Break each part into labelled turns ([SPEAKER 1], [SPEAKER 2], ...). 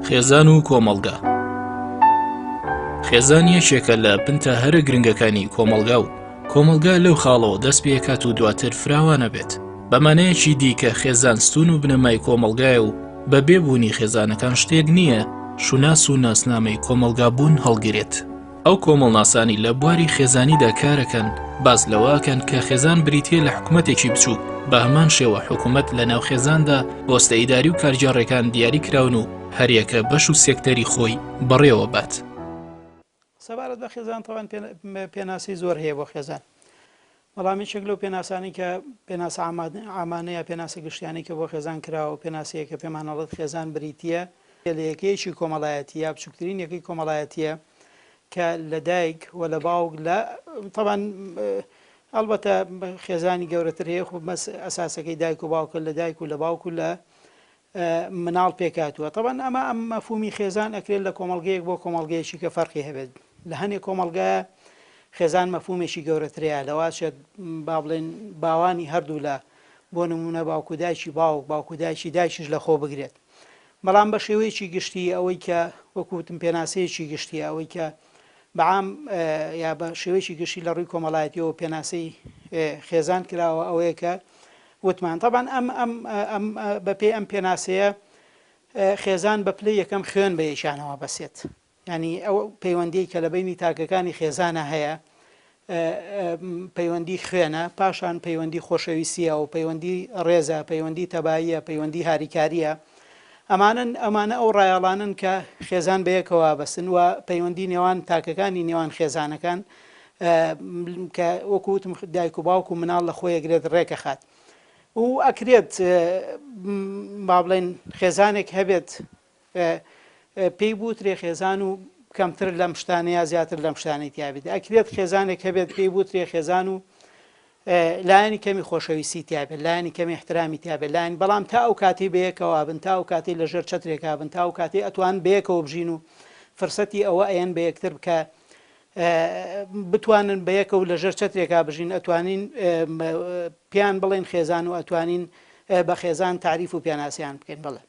[SPEAKER 1] خێزان و کۆمەڵگا. خێزان یەکێکە لە بنتە هەرە گرنگەکانی کۆمەڵگا و کۆمەڵگا لەو خاڵەوە دەست پێکات و دواتر فراوانە بێت. بەمانەیەکی دیکە خێزان ستون و بنەمای کۆمەڵگایە و بە بێبوونی خێزانەکان شتێک نییە شوناس و ناسنامەی کۆمەڵگا بوون هەڵگرێت. ئەو کۆمەڵناسانی لە بواری خێزانیدا کارەکەن باز لەواکەن کە خێزان بریتیە لە حکوومەتێکی بچووک بە هەمان شێوە حکوومەت لە ناو خێزاندا بۆستە ئیداری و کارجارڕێکان دیاری کراون و هەریەکە بەش و سێکتەری خۆی بەڕێوە بات.
[SPEAKER 2] سەبارەت بە خێزان تەوان پێناسی زۆر هەیە بۆ خێزان. وەڵامێکێک لەو پێناسانی کە پێناسە ئامانەیە پێناسە گشتیانی کە بۆ خێزان کراوە پێناسەیە کە پێمانەڵێت خێزان بریتیە لە یەکەیەکی کۆمەڵایەتی یا بچووکترین یەکەی کۆمەڵایەتیە کە لە دایک و لە باوک لە طبعاً ئەلبەتە خێزانی گەورەتر هەیە خۆ مەس ئەساسەکەی دایک و باوکە لە دایک و لە باوک و لە مناڵ پێکاتوە. طبعاً ئەمە ئەم مەفهومی خێزان ئەکرێت لە کۆمەڵگەیەک بۆ کۆمەڵگەیەکی کە فەرقی هەبێت. لە هەندێک کۆمەڵگایە خێزان مەفهومێکی گەورەترەیە لەواشێت با بڵێن باوانی هەردوو لە بۆ نمونە باوکودایکی باوک باوکودایکی دایکیش لە خۆ بگرێت. بەڵام بە شێوەیەکی گشتی ئەوەی کە وەکوتم پێناسەیەکی گشتی ئەوەی کە بەعام یا بە شێوەیەکی گشتی لە ڕووی کۆمەڵایەتیەوە پێناسەی خێزان کراوە ئەوەیە کە وتمان طبعاً ئەم بەپێی ئەم پێناسەیە خێزان بە پلەی یەکەم خوێن بە یەکیانەوە بەسێت. ینی ئەو پەیوەندی کە لە بینی تاکەکانی خێزانە هەیە پەیوەندی خوێنە، پاشان پەیوەندی خۆشەویستیە و پەیوەندی ڕێزە، پەیوەندی تەباییە، پەیوەندی هاریکاریە. ئەمانە ئەو ڕایەڵانن کە خێزان بەیەکەوە بەستن و پەیوەندی نێوان تاکەکانی نێوان خێزانەکان کە وەکوتم دایک و باوک و مناڵ لە خۆیەگرێت ڕێکە خات و ئەکرێت با بڵێن خێزانێک هەبێت پێی بوترێ خێزان و کەمتر لەم شتانەیە زیاتر لەم شتانەی تیابێت. ئەکرێت خێزانێک هەبێت پێی بوترێ خێزان و لایەنی کەمی خۆشەویستی تیابێت، لایەنی کەمی احترامی تیابێت، لایەن بەڵام تا ئەو کاتی بەیەکەوە بن، تا ئەو کاتی لەژێر چەترێکا بن، تا ئەو کاتی ئەتوان بەیەکەوە بژین و فرسەتی ئەوە ئەیەن بە یەکتر بکە بتوانن بەیەکەوە لەژێر چەترێکا بژین، ئەتوانین پیان بڵێن خێزان و ئەتوانین بە خێزان تعریف و پێناسیان بکەین. بڵێ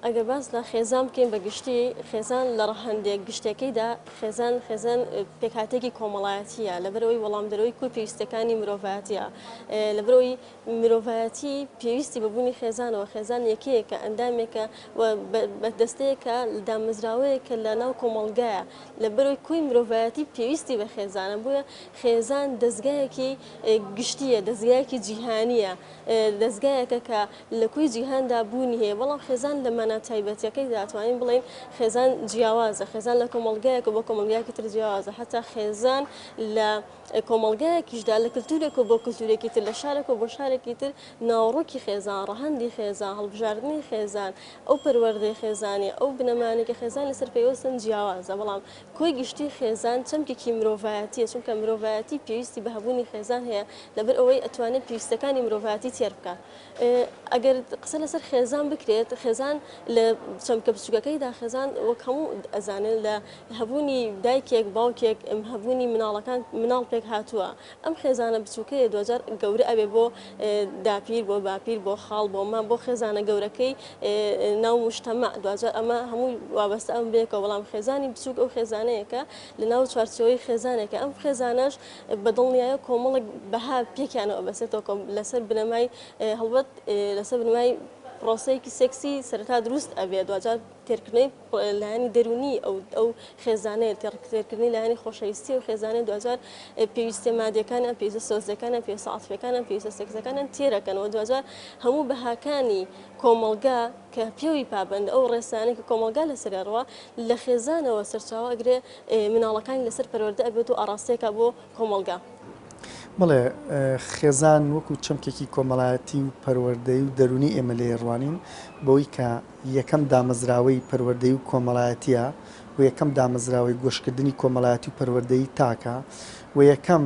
[SPEAKER 3] ئەگەر باس لە خێزان بکەین بە گشتی خێزان لە ڕەهەندێک گشتەکەیدا خێزان پێکهاتێکی کۆمەڵایەتیە لەبەرەوەی وەڵامدەرەوەی کوی پێویستەکانی مرۆڤایەتیە، لەبەرەوەی مرۆڤایەتی پێویستی بەبوونی خێزانەوە. خێزان یەکەیەکە ئەندامێکە بەدەستەیەکە دامەزراوەیەکە لە ناو کۆمەڵگایە، لەبەرەوەی کوی مرۆڤایەتی پێویستی بە خێزانە. بووە خێزان دەستگایەکی گشتیە، دەستگایەکی جیهانیە، دەستگایەکە کە لە کوی جیهاندا بوونی هەیە. بەڵام خێزان لە مەنا تایبەتیەکەی دەتوانین بڵێن خێزان جیاوازە، خێزان لە کۆمەڵگایەک بۆ کۆمەڵگایەکی تر جیاوازە، حتا خێزان لە کۆمەڵگایەکیشدا لە کلتورێک بۆ کلتورێکی تر، لە شارێک بۆ شارێکی تر ناوڕۆکی خێزان، ڕەهەندی خێزان، هەڵبژاردننی خێزان، ئەو پەروەردەی خێزانی، ئەو بنەمانێکە خێزان لەسەر پێوەستن جیاوازە. بەڵام کۆی گشتی خێزان چەمکێکی مرۆڤایەتیە، چونکە مرۆڤایەتی پێویستی بە هەبوونی خێزان هەیە، لەبەر ئەوەی ئەتوانێت پێویستەکانی مرۆڤایەتی تێر بکات. ئەگەر قسە لەسەر خێزان بکرێت، خێزان لە چەمکە بچووکەکەیدا خێزان وەک هەموو ئەزانن لە هەبوونی دایکێک باوکێک هەبوونی مناڵەکان مناڵ پێک هاتووە. ئەم خێزانە بچووکەیە دوجار گەورە ئەبێ بۆ داپیر، بۆ باپیر، بۆ خاڵ، بۆ مام، بۆ خێزانە گەورەکەی ناو مجتەمع. دوجار ئەمە هەموو وابەستە ئەم بێکەوە. بەڵام خێزانی بچووک ئەو خێزانەیەکە لە ناو چوارچەوەی خێزانێکە. ئەم خێزانەش بەدڵنیایە کۆمەڵێک بەها پێکیانەوە بەسێتەوە لەسەر بنەمای هەڵبەت لەسەر بنەمای پرۆسەیەکی سێکسی سەرەتا دروست ئەبێت. دوجار تێرکردنەوەی لایەنی دەرونی ئەو خێزانەیە، تێرکردنی لایەنی خۆشەویستی و خێزانەی دوجار پێویستە مادیەکانیان، پێویستە سۆزەکانیان، پێویستە عاتفیەکانیان، پێویستە سێکسەکانیان تێرەکەنەوە. دوجار هەموو بەهاکانی کۆمەڵگا کە پێوی پابند ئەو ڕێسانەی کە کۆمەڵگا لەسەرەڕەوە لە خێزانەوە سەرچاوە ئەگرێ مناڵەکانی لەسەر پەروەردە ئەبێت و ئاڕاستەیەکە بۆ کۆمەڵگا.
[SPEAKER 4] بڵێ خێزان وەکو چەمکێکی کۆمەڵایەتی و پەروەردەی و دەرونی ئێمە لێ ڕوانین بەوەی کە یەکەم دامەزراوەی پەروەردەی و کۆمەڵایەتیە و یەکەم دامەزراوەی گۆشکردنی کۆمەڵایەتی و پەروەردەی تاکە و یەکەم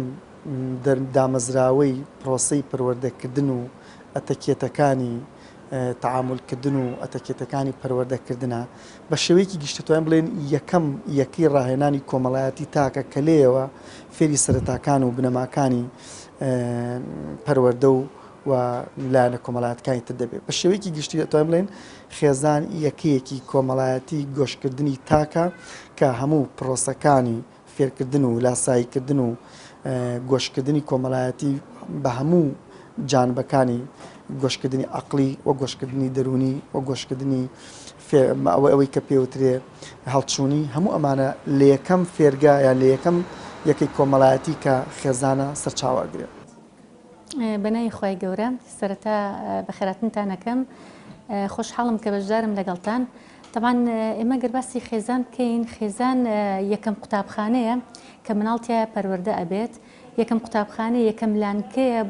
[SPEAKER 4] دامەزراوەی پرۆسەی پەروەردەکردن و ئەتەکێتەکانی تعاملکردن و ئەتەکێتەکانی پەروەردەکردنە بە شێوەیەکی گشتتوان بڵێن یەکەی ڕاهێنانی کۆمەڵایەتی تاکە کە لێەوە فێری سەرەتاکان و بنەماکانی پەروەردە و و لایەنە کۆمەڵایەتەکانی تر دەبێت بە شێوەیەکی گشتی دەتوانین بڵێن خێزان یەکەیەکی کۆمەڵایەتی گۆشتکردنی تاکە کە هەموو پرۆسەکانی فێرکردن و لاساییکردن و گۆشتکردنی کۆمەڵایەتی بە هەموو جانبەکانی گۆشتکردنی عەقلی و گۆشتکردنی دەرونی و گۆشتکردنی ئەوەی کە پێوترێ هەڵچوونی هەموو ئەمانە لە یەکەم فێرگا یان لە یەکەم یەکەی کۆمەڵایەتی کە خێزانە سەرچاوەگرێت.
[SPEAKER 5] بەنای خۆی گەورە سەرەتا بەخێراتنتانەکەم خۆشحاڵم کە بەشدارم لەگەڵتان. طبعاً ئێمە گەرباسی خێزان بکەین. خێزان یەکەم قوتابخانەیە کە مناڵتیایە پەروەردە ئەبێت. یەکەم قوتابخانە یەکەم لانکەیە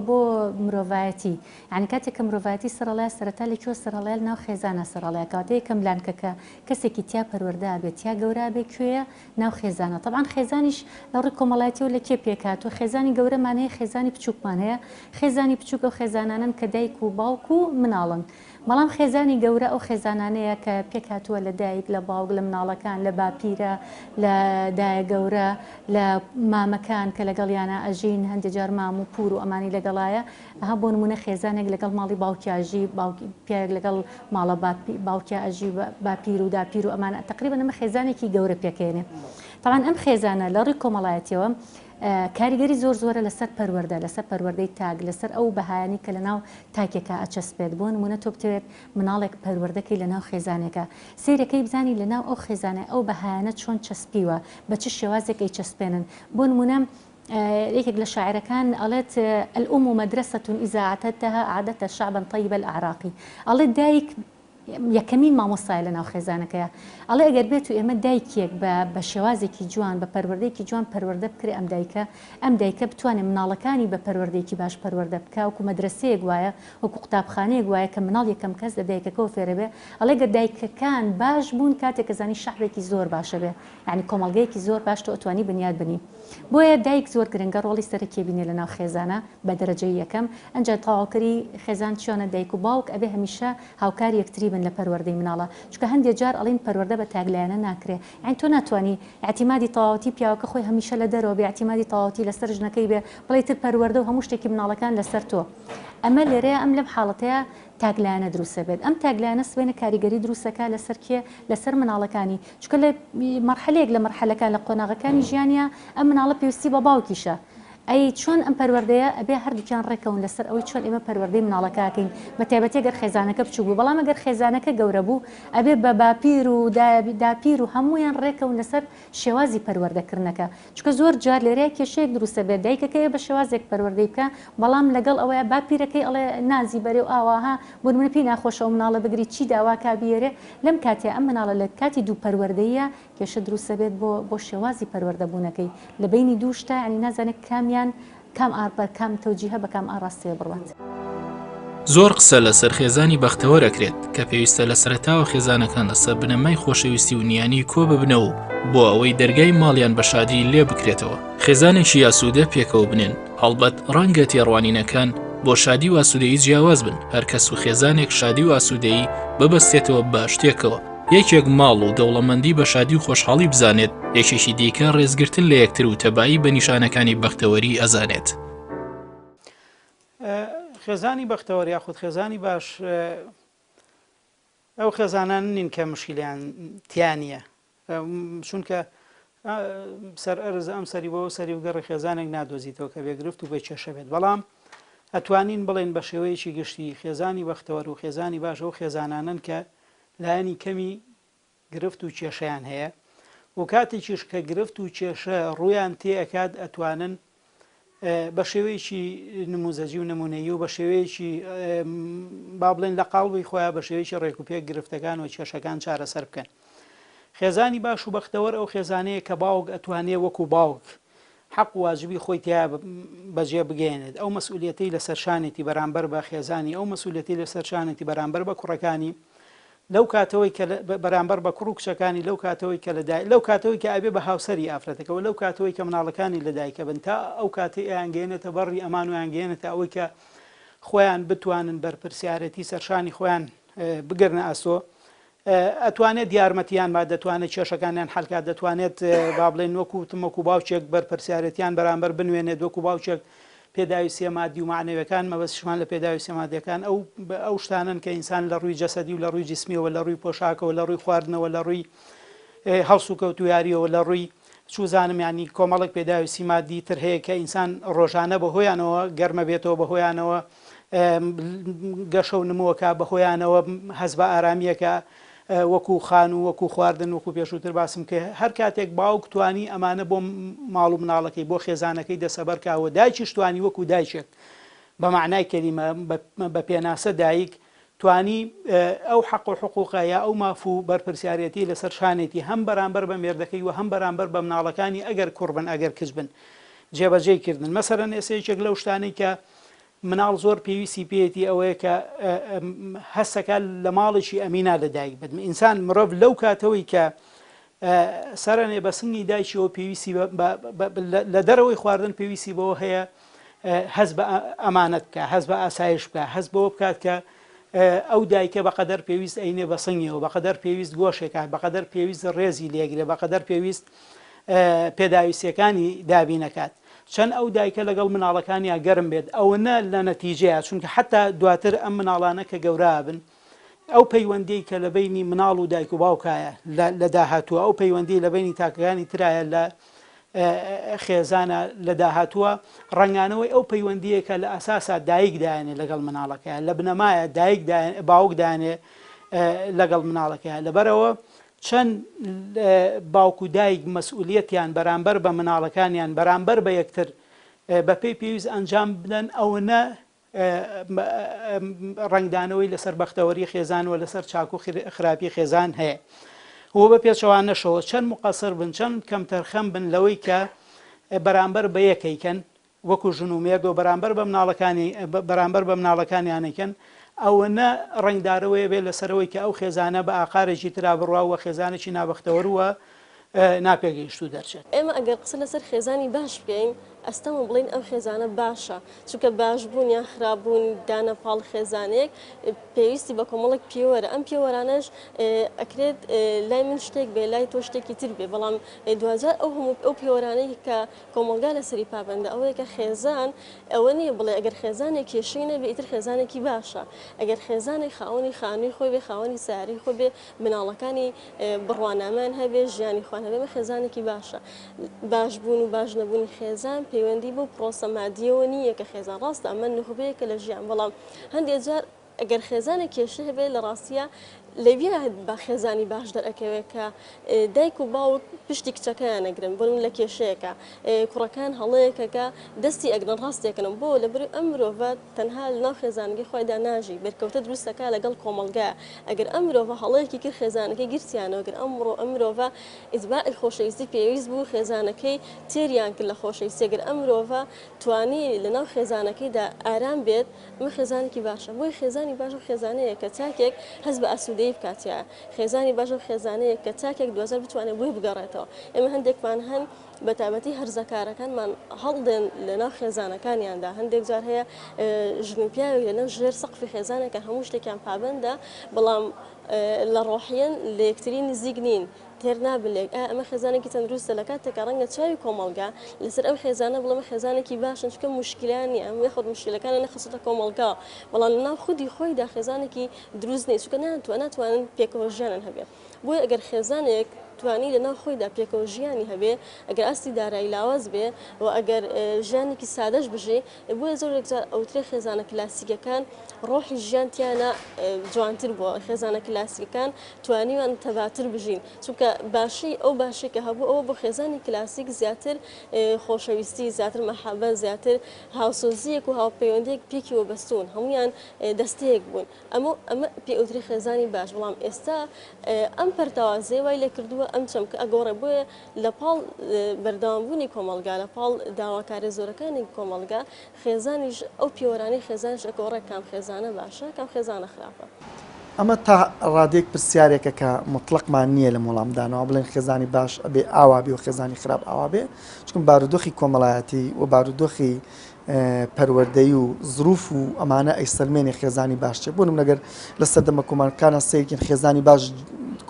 [SPEAKER 5] بۆ مرۆڤایەتی. یعنی کاتێک کە مرۆڤایەتی سەرەڵایە سەرەتا لەکوێ سەرەڵایە ناو خێزانە سەرەڵایە کاتێ یەکەم لانکەکە کەسێکی تیا پەروەردە ئەبێت یا گەورە بێ کوێیە ناو خێزانە. طبعاً خێزانیش لە ڕووی کۆمەڵایەتی و لە کێ پێکاتوە خێزانی گەورەمان هەیە خێزانی بچووکمان هەیە. خێزانی بچووکە و خێزانانن کە دایک و باوک و مناڵن. بەڵام خێزانی گەورە ئەو خێزانانەیە کە پێکاتووە لە دایک لە باوک لە مناڵەکان لە باپیرە لە دایە گەورە لە مامەکان کە لەگەڵیانە ئەژین هەندێک جار مام و پور و ئەمانی لەگەڵایە ئەها بۆ نمونە خێزانێک لەگەڵ ماڵی باوکیاژی پیاێک لەگەڵ ماڵە باوکیا ئەژی باپیر و داپیر و ئەمانە تقریبا ئەمە خێزانێکی گەورە پێکێنێ. طبعاً ئەم خێزانە لە ڕووی کۆمەڵایەتیەوە کاریگەری زۆرە لەسەر پەروەردە لەسەر پەروەردەی تاگ لەسەر ئەو بەهایانی کە لە ناو تاکێکە ئەچەسپێت بۆ نمونە تۆ بتوێت مناڵێک پەروەردەکەی لە ناو خێزانێکە سیرەکەی بزانی لە ناو ئەو خێزانە ئەو بەهایانە چۆن چەسپیوە بە چ شێوازێک ئەی چەسپێنن. بۆ نمونە یەکێک لە شاعرەکان ئەڵێت الأم مدرسة إذا أعددتها أعددت شعبا طيب الأعراق. ئەڵێ دایک یەکەمین مامۆستای لە ناو خێزانەکەیە. ئەڵێ ئەگەر بێت و ئێمە دایکێک بە شێوازێکی جوان بە پەروەردەیەکی جوان پەروەردە بکرێ ئەم دایکە بتوانێت مناڵەکانی بە پەروەردەیەکی باش پەروەردە بکە وەکو مەدرسەیەک وایە وەکو قوتابخانەیەک وایە کە مناڵ یەکەم کەس لە دایکەکەەوە فێرە بێ. ئەڵێ گە دایکەکان باش بوون کاتێک کە زانی شەحرێکی زۆر باشە بێ یعنی کۆمەڵگەیەکی زۆر باش تۆ ئەتوانی بنیاد بنی. بۆیە دایک زۆر گرنگە ڕۆڵی سەرەکی بینێ لە ناو خێزانە بە دەرەجەی یەکەم. ئەنجا تەواوکەری خێزان چۆنە دایک و باوک ئەبێ هەمیشە هاوکاری یەکتری بن لە پەروەردەی مناڵە چونکە هەندێک جار ئەڵین پەروەردە بە تاگلایەنە ناکرێ. یعنی تۆ ناتوانانی اعتیمادی تەواوەتی پیاوەکە خۆی هەمیشە لە دەرەوە بێ اعتیمادی تەواوەتی لەسەر ژنەکەی بێ بڵێ تر پەروەردە و هەموو شتێکی مناڵەکان لەسەر تۆ. ئەمە لێرەیە ئەم لەم حاڵەتەیە تاگلایەنە دروستە بێت. ئەم تاگلایەنە سوێنە کاریگەری دروستەکە لەسەر کێ لەسەر مناڵەکانی چونکە لە مەرحەلەیەک لە مەرحەلەکان لە قۆناغەکانی ژیانە ئەم مناڵە پێویستی بە باوکیشە. ئەی چۆن ئەم پەروەردەیە ئەبێ هەردووکیان ڕێکەون لەسەر ئەوەی چۆن ئێمە پەروەردەی مناڵەکەکەین بە تایبەتی گەر خێزانەکە بچوو بوو. بەڵام ئەگەر خێزانەکە گەورە بوو ئەبێ بە باپیر و داپیر و هەمویان ڕێکەون لەسەر شێوازی پەروەردەکردنەکە چونکە زۆر جار لێرەیە کێشەیەک دروستە بێت دایکەکەی بە شێوازێک پەروەردەی بکە بەڵام لەگەڵ ئەوەیە باپیرەکەی ئەڵێ نازی بەرێ و ئاواها بۆ نمونە پێی ناخۆشە و مناڵە بگری چی داوا کابیێرێ لەم کاتێ ئەم مناڵە لە کاتی دوو پەروەردەیە کێشە دروستە بێت بۆ شێوازی پەروەردەبوونەکەی لە بینی دوو شتە ینی نازانێت کامیان کام ئاربەر کام تەوجیهە بە کام ئاڕاستەیە بڕوات.
[SPEAKER 1] زۆر قسە لەسەر خێزانی بەختەوەرەکرێت کە پێویستە لە سەرەتاوە خێزانەکان لەسەر بنەمای خۆشەویستی و نیانی کۆ ببنەوە بۆ ئەوەی دەرگای ماڵیان بە شادی لێ بکرێتەوە. خێزانێکی یاسوودە پێکەوە بنێن هەڵبەت ڕەنگە تێڕوانینەکان بۆ شادی و ئاسوودەیی جیاواز بن هەر کەس و خێزانێک شادی و ئاسوودەیی ببەستێتەوە بە شتێکەوە. یەکێک ماڵ و دەوڵەمەندی بە شادی و خۆشحاڵی بزانێت یەکێکی دیکە ڕێزگرتن لە یەکتر و تەبایی بە نیشانەکانی بەختەوەری ئەزانێت.
[SPEAKER 2] خێزانی بەختەوەری یاخود خێزانی باش ئەو خێزانان نین کە مشکلیان تیانە چونکە سەر ئەرز ئەم سەری بۆ سەری و گەڕی خێزانێک نادۆزیتەوە کە بێگرفت و بێ کێشە بێت. بەڵام ئەتوانین بڵێن بە شێوەیەکی گشتی خێزانی بەختەوەر و خێزانی باش ئەو خێزانانن کە لایەنی کەمی گرفت و کێشەیان هەیە و کاتێکیش کە گرفت و کێشە ڕویان تێئەکات ئەتوانن بە شێوەیەکی نموزەجی و نمونەیی و بە شێوەیەکی با بڵێن لە قاڵبی خۆیان بە شێوەیەکی ڕێکوپێک گرفتەکان و کێشەکان چارەسەر بکەن. خێزانی باش و بەختەوەر ئەو خێزانەیە کە باوک ئەتوانێت وەکو باوک حەق و واجبی خۆی تیا بەجێ بگەێنێت ئەو مەسئولیەتەی لەسەر شانێتی بەرامبەر بە خێزانی ئەو مەسئولیەتی لەسەر شانێتی بەرامبەر بە کوڕەکانی لەو کاتەوەی کە بەرامبەر بە کوڕ و کچەکانی لەو کاتەوەی کە لەو کاتەوەی کە ئەبێ بە هاوسەری ئافرەتەکەەوە لەو کاتەوەی کە مناڵەکانی لەدایکە بن تا ئەو کاتێ ئەیانگەێنێتە بەڕی ئەمان و یانگەێنێتە ئەوەی کە خۆیان بتوانن بەرپرسیارەتی سەرشانی خۆیان بگرنە ئەسۆ ئەتوانێت یارمەتیان با دەتوانێت کێشەکانیان حەلکات دەتوانێت با بڵێن وەکو باوچێک بەرپرسیارەتیان بەرامبەر بنوێنێت وەکو باوچێک پێداویستیە مادی و معنەوەکان مەبەستیشمان لە پێداویستیە مادیەکان ئەو شتانن کە ئینسان لە ڕووی جەسەدی و لە ڕووی جسمیەوە لە ڕووی پۆشاکەوە لە ڕووی خواردنەوە لە ڕووی هەڵسو کەوتویاریەوە لە ڕووی چوزانم ینی کۆمەڵک پێداویستی مادی تر هەیە کە ئینسان ڕۆژانە بەهۆیانەوە گەرمە بێتەوە بەهۆیانەوە گەشە و نمووەکە بەهۆیانەوە هەز بە ئارامیەکە وەکو خان و وەکو خواردن وەکو پێشووتر باسم کە هەر کاتێک باوک توانی ئەمانە بۆ ماڵ و مناڵەکەی بۆ خێزانەکەی دەسەبەرکاوە دایکیش توانی وەکو دایکێک بە معنای کەلیمە بە پێناسە دایک توانی ئەو حەق و حقوقە یا ئەو مافوو بەرپرسیارەتی لەسەر شانێتی هەم بەرامبەر بە مێردەکەی و هەم بەرامبەر بە مناڵەکانی ئەگەر کوڕبن ئەگەر کچ بن جێبەجێکردن مەسەرەن ئێسەیەکێک لەو شتانەی کە مناڵ زۆر پێویستی پێێتی ئەوەیە کە هەستەکە لە ماڵێکی ئەمینا لەدایک بدن ئینسان مرۆڤ لەو کاتەوەی کە سەرەنێ بە سنگی دایکیەوە پێویستی لە دەرەوەی خواردن پێویستی بەوە هەیە هەز بە ئەمانەت بکە هەز بە ئاسایش بکە هەز بەوە بکات کە ئەو دایکە بەقەدەر پێویست ئەینێ بە سنگیەوە بەقەدەر پێویست گۆشێکات بەقەدەر پێویست ڕێزی لێگرێ بەقەدەر پێویست پێداویستیەکانی دابینەکات چەند ئەو دایکە لەگەڵ مناڵەکانی گەرم بێت ئەوە نە لە نەتیجەیە چونکە حتا دواتر ئەم مناڵانە کە گەورە بن ئەو پەیوەندی کە لە بینی مناڵ و دایک و باوکایە لە داهاتووە ئەو پەیوەندی لە بینی تاکەکانی ترایە لە خێزانە لە داهاتووە ڕنگانەوەی ئەو پەیوەندیە کە لە ئەساسا دایک دایانێ لەگەڵ مناڵەکەیە لە بنەمایە باوک دایانێ لەگەڵ مناڵەکەیە لەبەرەوە چەند باوک و دایک مەسئولیەتیان بەرامبەر بە مناڵەکانیان بەرامبەر بە یەکتر بەپێی پێویست ئەنجام بدەن ئەوەنە ڕنگدانەوەی لەسەر بەختەوەری خێزان و لەسەر چاک و خراپی خێزان هەیە هو بە پێچەوانەشەوە چەند مقەسر بن چەند کەم تەرخەم بن لەوەی کە بەرامبەر بە یەکەیکەن وەکو ژن و مێرد و بەرامبەر بە مناڵەکانیانەکەن ئەوەنە ڕنگدارەوەی بێت لەسەرەوەی کە ئەو خێزانە بە ئاقارێکی ترا بڕواوە خێزانێکی نابەختەوەروە ناپێگەیشت و دەرچێت
[SPEAKER 3] ئێمە ئەگەر قسە لەسەر خێزانی باش بکەین ئەستەمە بڵین ئەم خێزانە باشە چونکە باشبوون یان خراپبوون دانە پاڵ خێزانێک پێویستی بە کۆمەڵک پێوەرە ئەم پێوەرانەش ئەکرێت لای من شتێک بێ لای تۆ شتێکی تر بێ بەڵام دوجار ئەو پێوەرانەی کە کۆمەلگا لەسەری پابندە ئەوەیە کە خێزان ئەوە نییە بڵێ ئەگەر خێزانێک کێشەی نەبێ ئیتر خێزانێکی باشە ئەگەر خێزانێک خاوەنی خانووی خۆی بێ خاوەنی ساری خۆی بێ مناڵەکانی بڕوانامان هەبێ ژیانی خوان هەبێ مە خێزانێکی باشە باشبوون و باش نەبوونی خێزان پەیوەندی بۆ پرۆسە مادیەوە نییە کە خێزان ڕاستە ئەمە نخبەیەکە لە ژیان بەڵام هەندێک جار ئەگەر خێزانێک کێشە هەبێت لە ڕاستیە لەوێ بە خێزانی باش دەرەکەوێت کە دایک و باوک پشتی کچەکەیان نەگرن بۆن لە کێشەیەەکە کوڕەکان هەڵەیەکەکە دەستی ئەگرن ڕاستێکن بۆ لەبەر ئەم مرۆڤە تەنها لەناو خێزانگی خۆیدا ناژی بەرکەوتە دروستەکە لەگەڵ کۆمەلگا ئەگەر ئەم مرۆڤە هەڵەیەکی کرد خێزانەکەی گرتیانەوە گەر ئەم مرۆڤە ئیزباعی خۆشەویستی پێویست بوو خێزانەکەی تێریان کرد لە خۆشەویستی ئەگەر ئەم مرۆڤە توانی لەناو خێزانەکەیدا ئارام بێت ئەمە خێزانێکی باشە بۆی خێزانی باش و خێزانەیە کە چاکێک هەست بە ئاسوودەی بکاتیە خێزانی باش و خێزانەیە کە چاکێک دوازار بتوانێت بۆی بگەڕێتەوە ئێمە هەندێکمان هەن بە تایبەتی هەرزەکارەکانمان هەڵدێن لەناو خێزانەکانیاندا هەندێک جار هەیە ژن پیاوێک لەناو ژێر سەقفی خێزانێکە هەموو شتێکیان پابندە بەڵام لە ڕۆحیەن لە یەکتری نزیک نین تێر نابلێک ئەمە خێزانێکی تەندروستە لە کاتێکە ڕەنگە چاوی کۆمەلگا لەسەر ئەو خێزانە بڵەمە خێزانێکی باشن چکە مشکلانی ئەم یخود مشکلەکانی نەخستە کۆمەلگا بەڵام لەناو خودی خۆیدا خێزانێکی دروست نیست چکە ناتوانن پێکەوە ژیانن هەبێت بۆیە ئەگەر خێزانێک توانی لەناو خۆیدا پێکەوە ژیانی هەبێ ئەگەر ئاستی دارایی لاواز بێ و ئەگەر ژیانێکی سادەش بژێ بۆیە زۆرێک جار ئەوترێ خێزانە کلاسیکەکان ڕۆحی ژیانتیانە جوانتر بووە خێزانە کلاسیکەکان توانیوان تەباتر بژین چونکە باشی ئەو باشێکە هەبوو ئەوە بۆ خێزانی کلاسیک زیاتر خۆشەویستی زیاتر مەحەبەت زیاتر هاوسۆزیەک و هاوپەیوەندیەک پێکی وەبەستون هەمویان دەستەیەک بوون ئەمە پێ ئەوتری خێزانی باش بەڵام ئێستا ئەم پەرتەوازەی وای لێ کردووە ئەم چەمکە ئەگەڕێ بۆیە لە پاڵ بەردەوامبوونی کۆمەلگا لە پاڵ داواکاری زۆرەکانی کۆمەلگا خێزانیش ئەو پیوەرانی خێزانش ئەگەڕێ کام خێزانە باشە کام خێزانە خراپە
[SPEAKER 4] ئەمە تا ڕادێک پرسیارێکە کە مطلقمان نییە لە وەڵامدانەوە بڵێن خێزانی باش ئەبێ ئاوا بێ و خێزانی خراپ ئاوا بێ چونکە بارودۆخی کۆمەڵایەتی و بارودۆخی پەروەردەی و زروف و ئەمانە ئەیسەلمێنێ خێزانی باش چێ بوونم لەگەر لە سەردەمە کۆمەڵەکانە سەیەکن خێزانی باش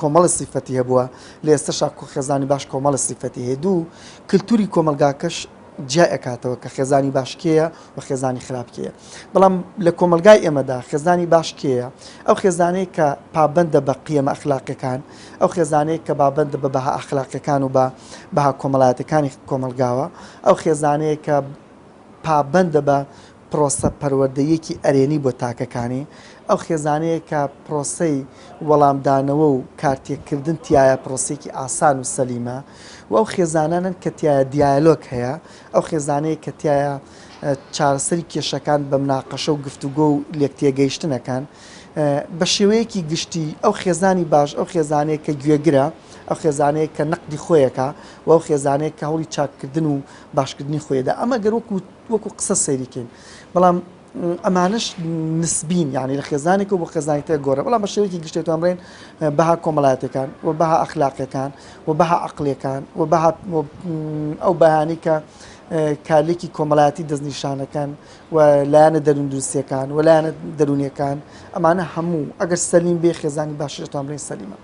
[SPEAKER 4] کۆمەڵە سیفەتی هەبووە لە ئێستاشا خێزانی باش کۆمەڵە سیفەتی هەیە دوو کللتوری کۆمەلگاکەش جیاکاتەوە کە خێزانی باشکەیە و خێزانی خراپکەیە بەڵام لە کۆمەلگای ئێمەدا خێزانی باشکەیە ئەو خێزانەی کە پابندە بە قیەمە ئەخلاقیەکان ئەو خێزانەی کە بابندە بە بەها ئەخلاقیەکان و بەها کۆمەڵایەتەکانی کۆمەلگاوە ئەو خێزانەیە کە پابندە بە پرۆسە پەروەردەیەکی ئەرێنی بۆ تاکەکانی ئەو خێزانەیە کە پرۆسەی وەڵامدانەوە و کارتێککردن تایە پرۆسێکی ئاسان و سەلیمە و ئەو خێزانانن کە تایە دیالۆک هەیە ئەو خێزانەیە کە تایە چارەسەری کێشەکان بە مناقەشە و گفتوگۆ و لێکتێگەیشتنەکان بە شێوەیەکی گشتی ئەو خێزانی باش ئەو خێزانەیە کە گوێگرە ئەو خێزانەیە کە نەقدی خۆیەکە و ئەو خێزانەیە کە هەوڵی چاکردن و باشکردنی خۆیدا ئەمە گەر وەکو قسە سەیریکەین بەڵام ئەمانش نسبین یعنی لە خێزانێک و بۆ خێزانی تر گۆرە بەڵام بە شێوەیەکی گشتێت ئەمڕێن بەها کۆمەڵایەتەکان و بەها ئەخلاقیەکان و بەها عەقلەکان و بەها ئەو بەیانی کە کارلێکی کۆمەڵایەتی دەستنیشانەکان و لایەنە دەروندروستیەکان و لایەنە دەرونیەکان ئەمانە هەموو ئەگەر سەلیم بێ خێزانی باشێت ئەمڕێن سەلیمە.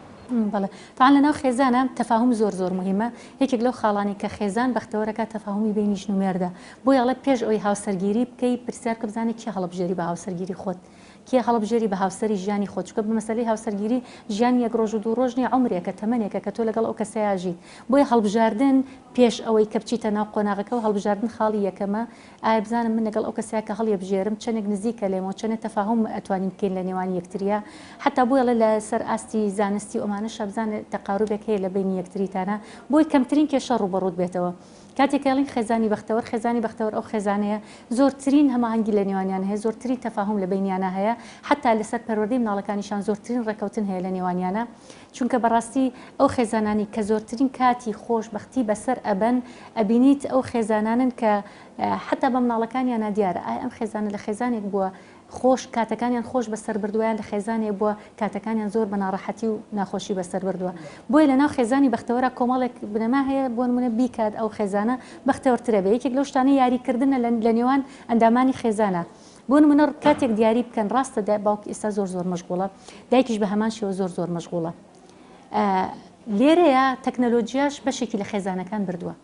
[SPEAKER 5] بەڵێ تاان لەناو خێزانە تەفاهم زۆر مهمە یەکێک لەو خاڵانی کە خێزان بەختەوەرەکە تەفاهمی بینی ژن و مێردە بۆ یاڵە پێش ئەوی هاوسەرگیری بکەی پرسیار کە بزانێت کێ هەڵبژێری بە هاوسەرگیری خۆت کێ هەڵبژێری بە هاوسەری ژیانی خۆت چکە بە مەسەلەی هاوسەرگیری ژیان یەک ڕۆژ و دوو ڕۆژنی عمرێکە تەمەنێکە کە تۆ لەگەڵ ئەو کەسەیاژیت بۆیە هەڵبژاردن پێش ئەوەی کە بچیتە ناو قۆناغەکە و هەڵبژاردن خاڵی یەکەمە ئایا بزانم من لەگەڵ ئەو کەسەیە کە هەڵیە بژێرم چەندێک نزیکە لێمەوە چەندێک تەفاهم ئەتوانین بکەین لە نێوانی یەکتریە حتا بۆیە لە سەر ئاستی زانستی ئەمانەش بزانێت تەقاروبێک هەیە لە بینی یەکتریتانە بۆی کەمترین کێشە ڕوبەڕوود بێتەوە کاتێکڵین خێزانی بەختەوەر ئەو خێزانەیە زۆرترین هەماهنگگی لە نێوانیان هەیە زۆرترین تەفاهم لە بینیانە هەیە حتا لەسەر پەروەردەی مناڵەکانیشان زۆرترین ڕێکەوتن هەیە لە نێوانیانە چونکە بەڕاستی ئەو خێزانانی کە زۆرترین کاتی خۆشبەختی بەسەر ئەبەن ئەبینیت ئەو خێزانانن کە حتا بە مناڵەکانیانە دیارە ئایا ئەم خێزانە لە خێزانێک بووە خۆش کاتەکانیان خۆش بەسەر بردوویان لە خێزانێک بووە کاتەکانیان زۆر بە ناڕەحەتی و ناخۆشی بەسەر بردووە بۆیە لەناو خێزانی بەختەوەرە کۆمەڵێک بنەما هەیە بۆ نمونە بیکات ئەو خێزانە بەختەوەرترە بێ یەکێک لەو شتانە یاریکردنە لە نێوان ئەندامانی خێزانە بۆ نمونە کاتێک دیاری بکەن ڕاستە باوکی ئێستا زۆر مەشغوڵە دایکیش بە هەمان شێوە زۆر مەشغوڵە لێرەیە تەکنەلۆجیاش بەشێکی لە خێزانەکان بردووە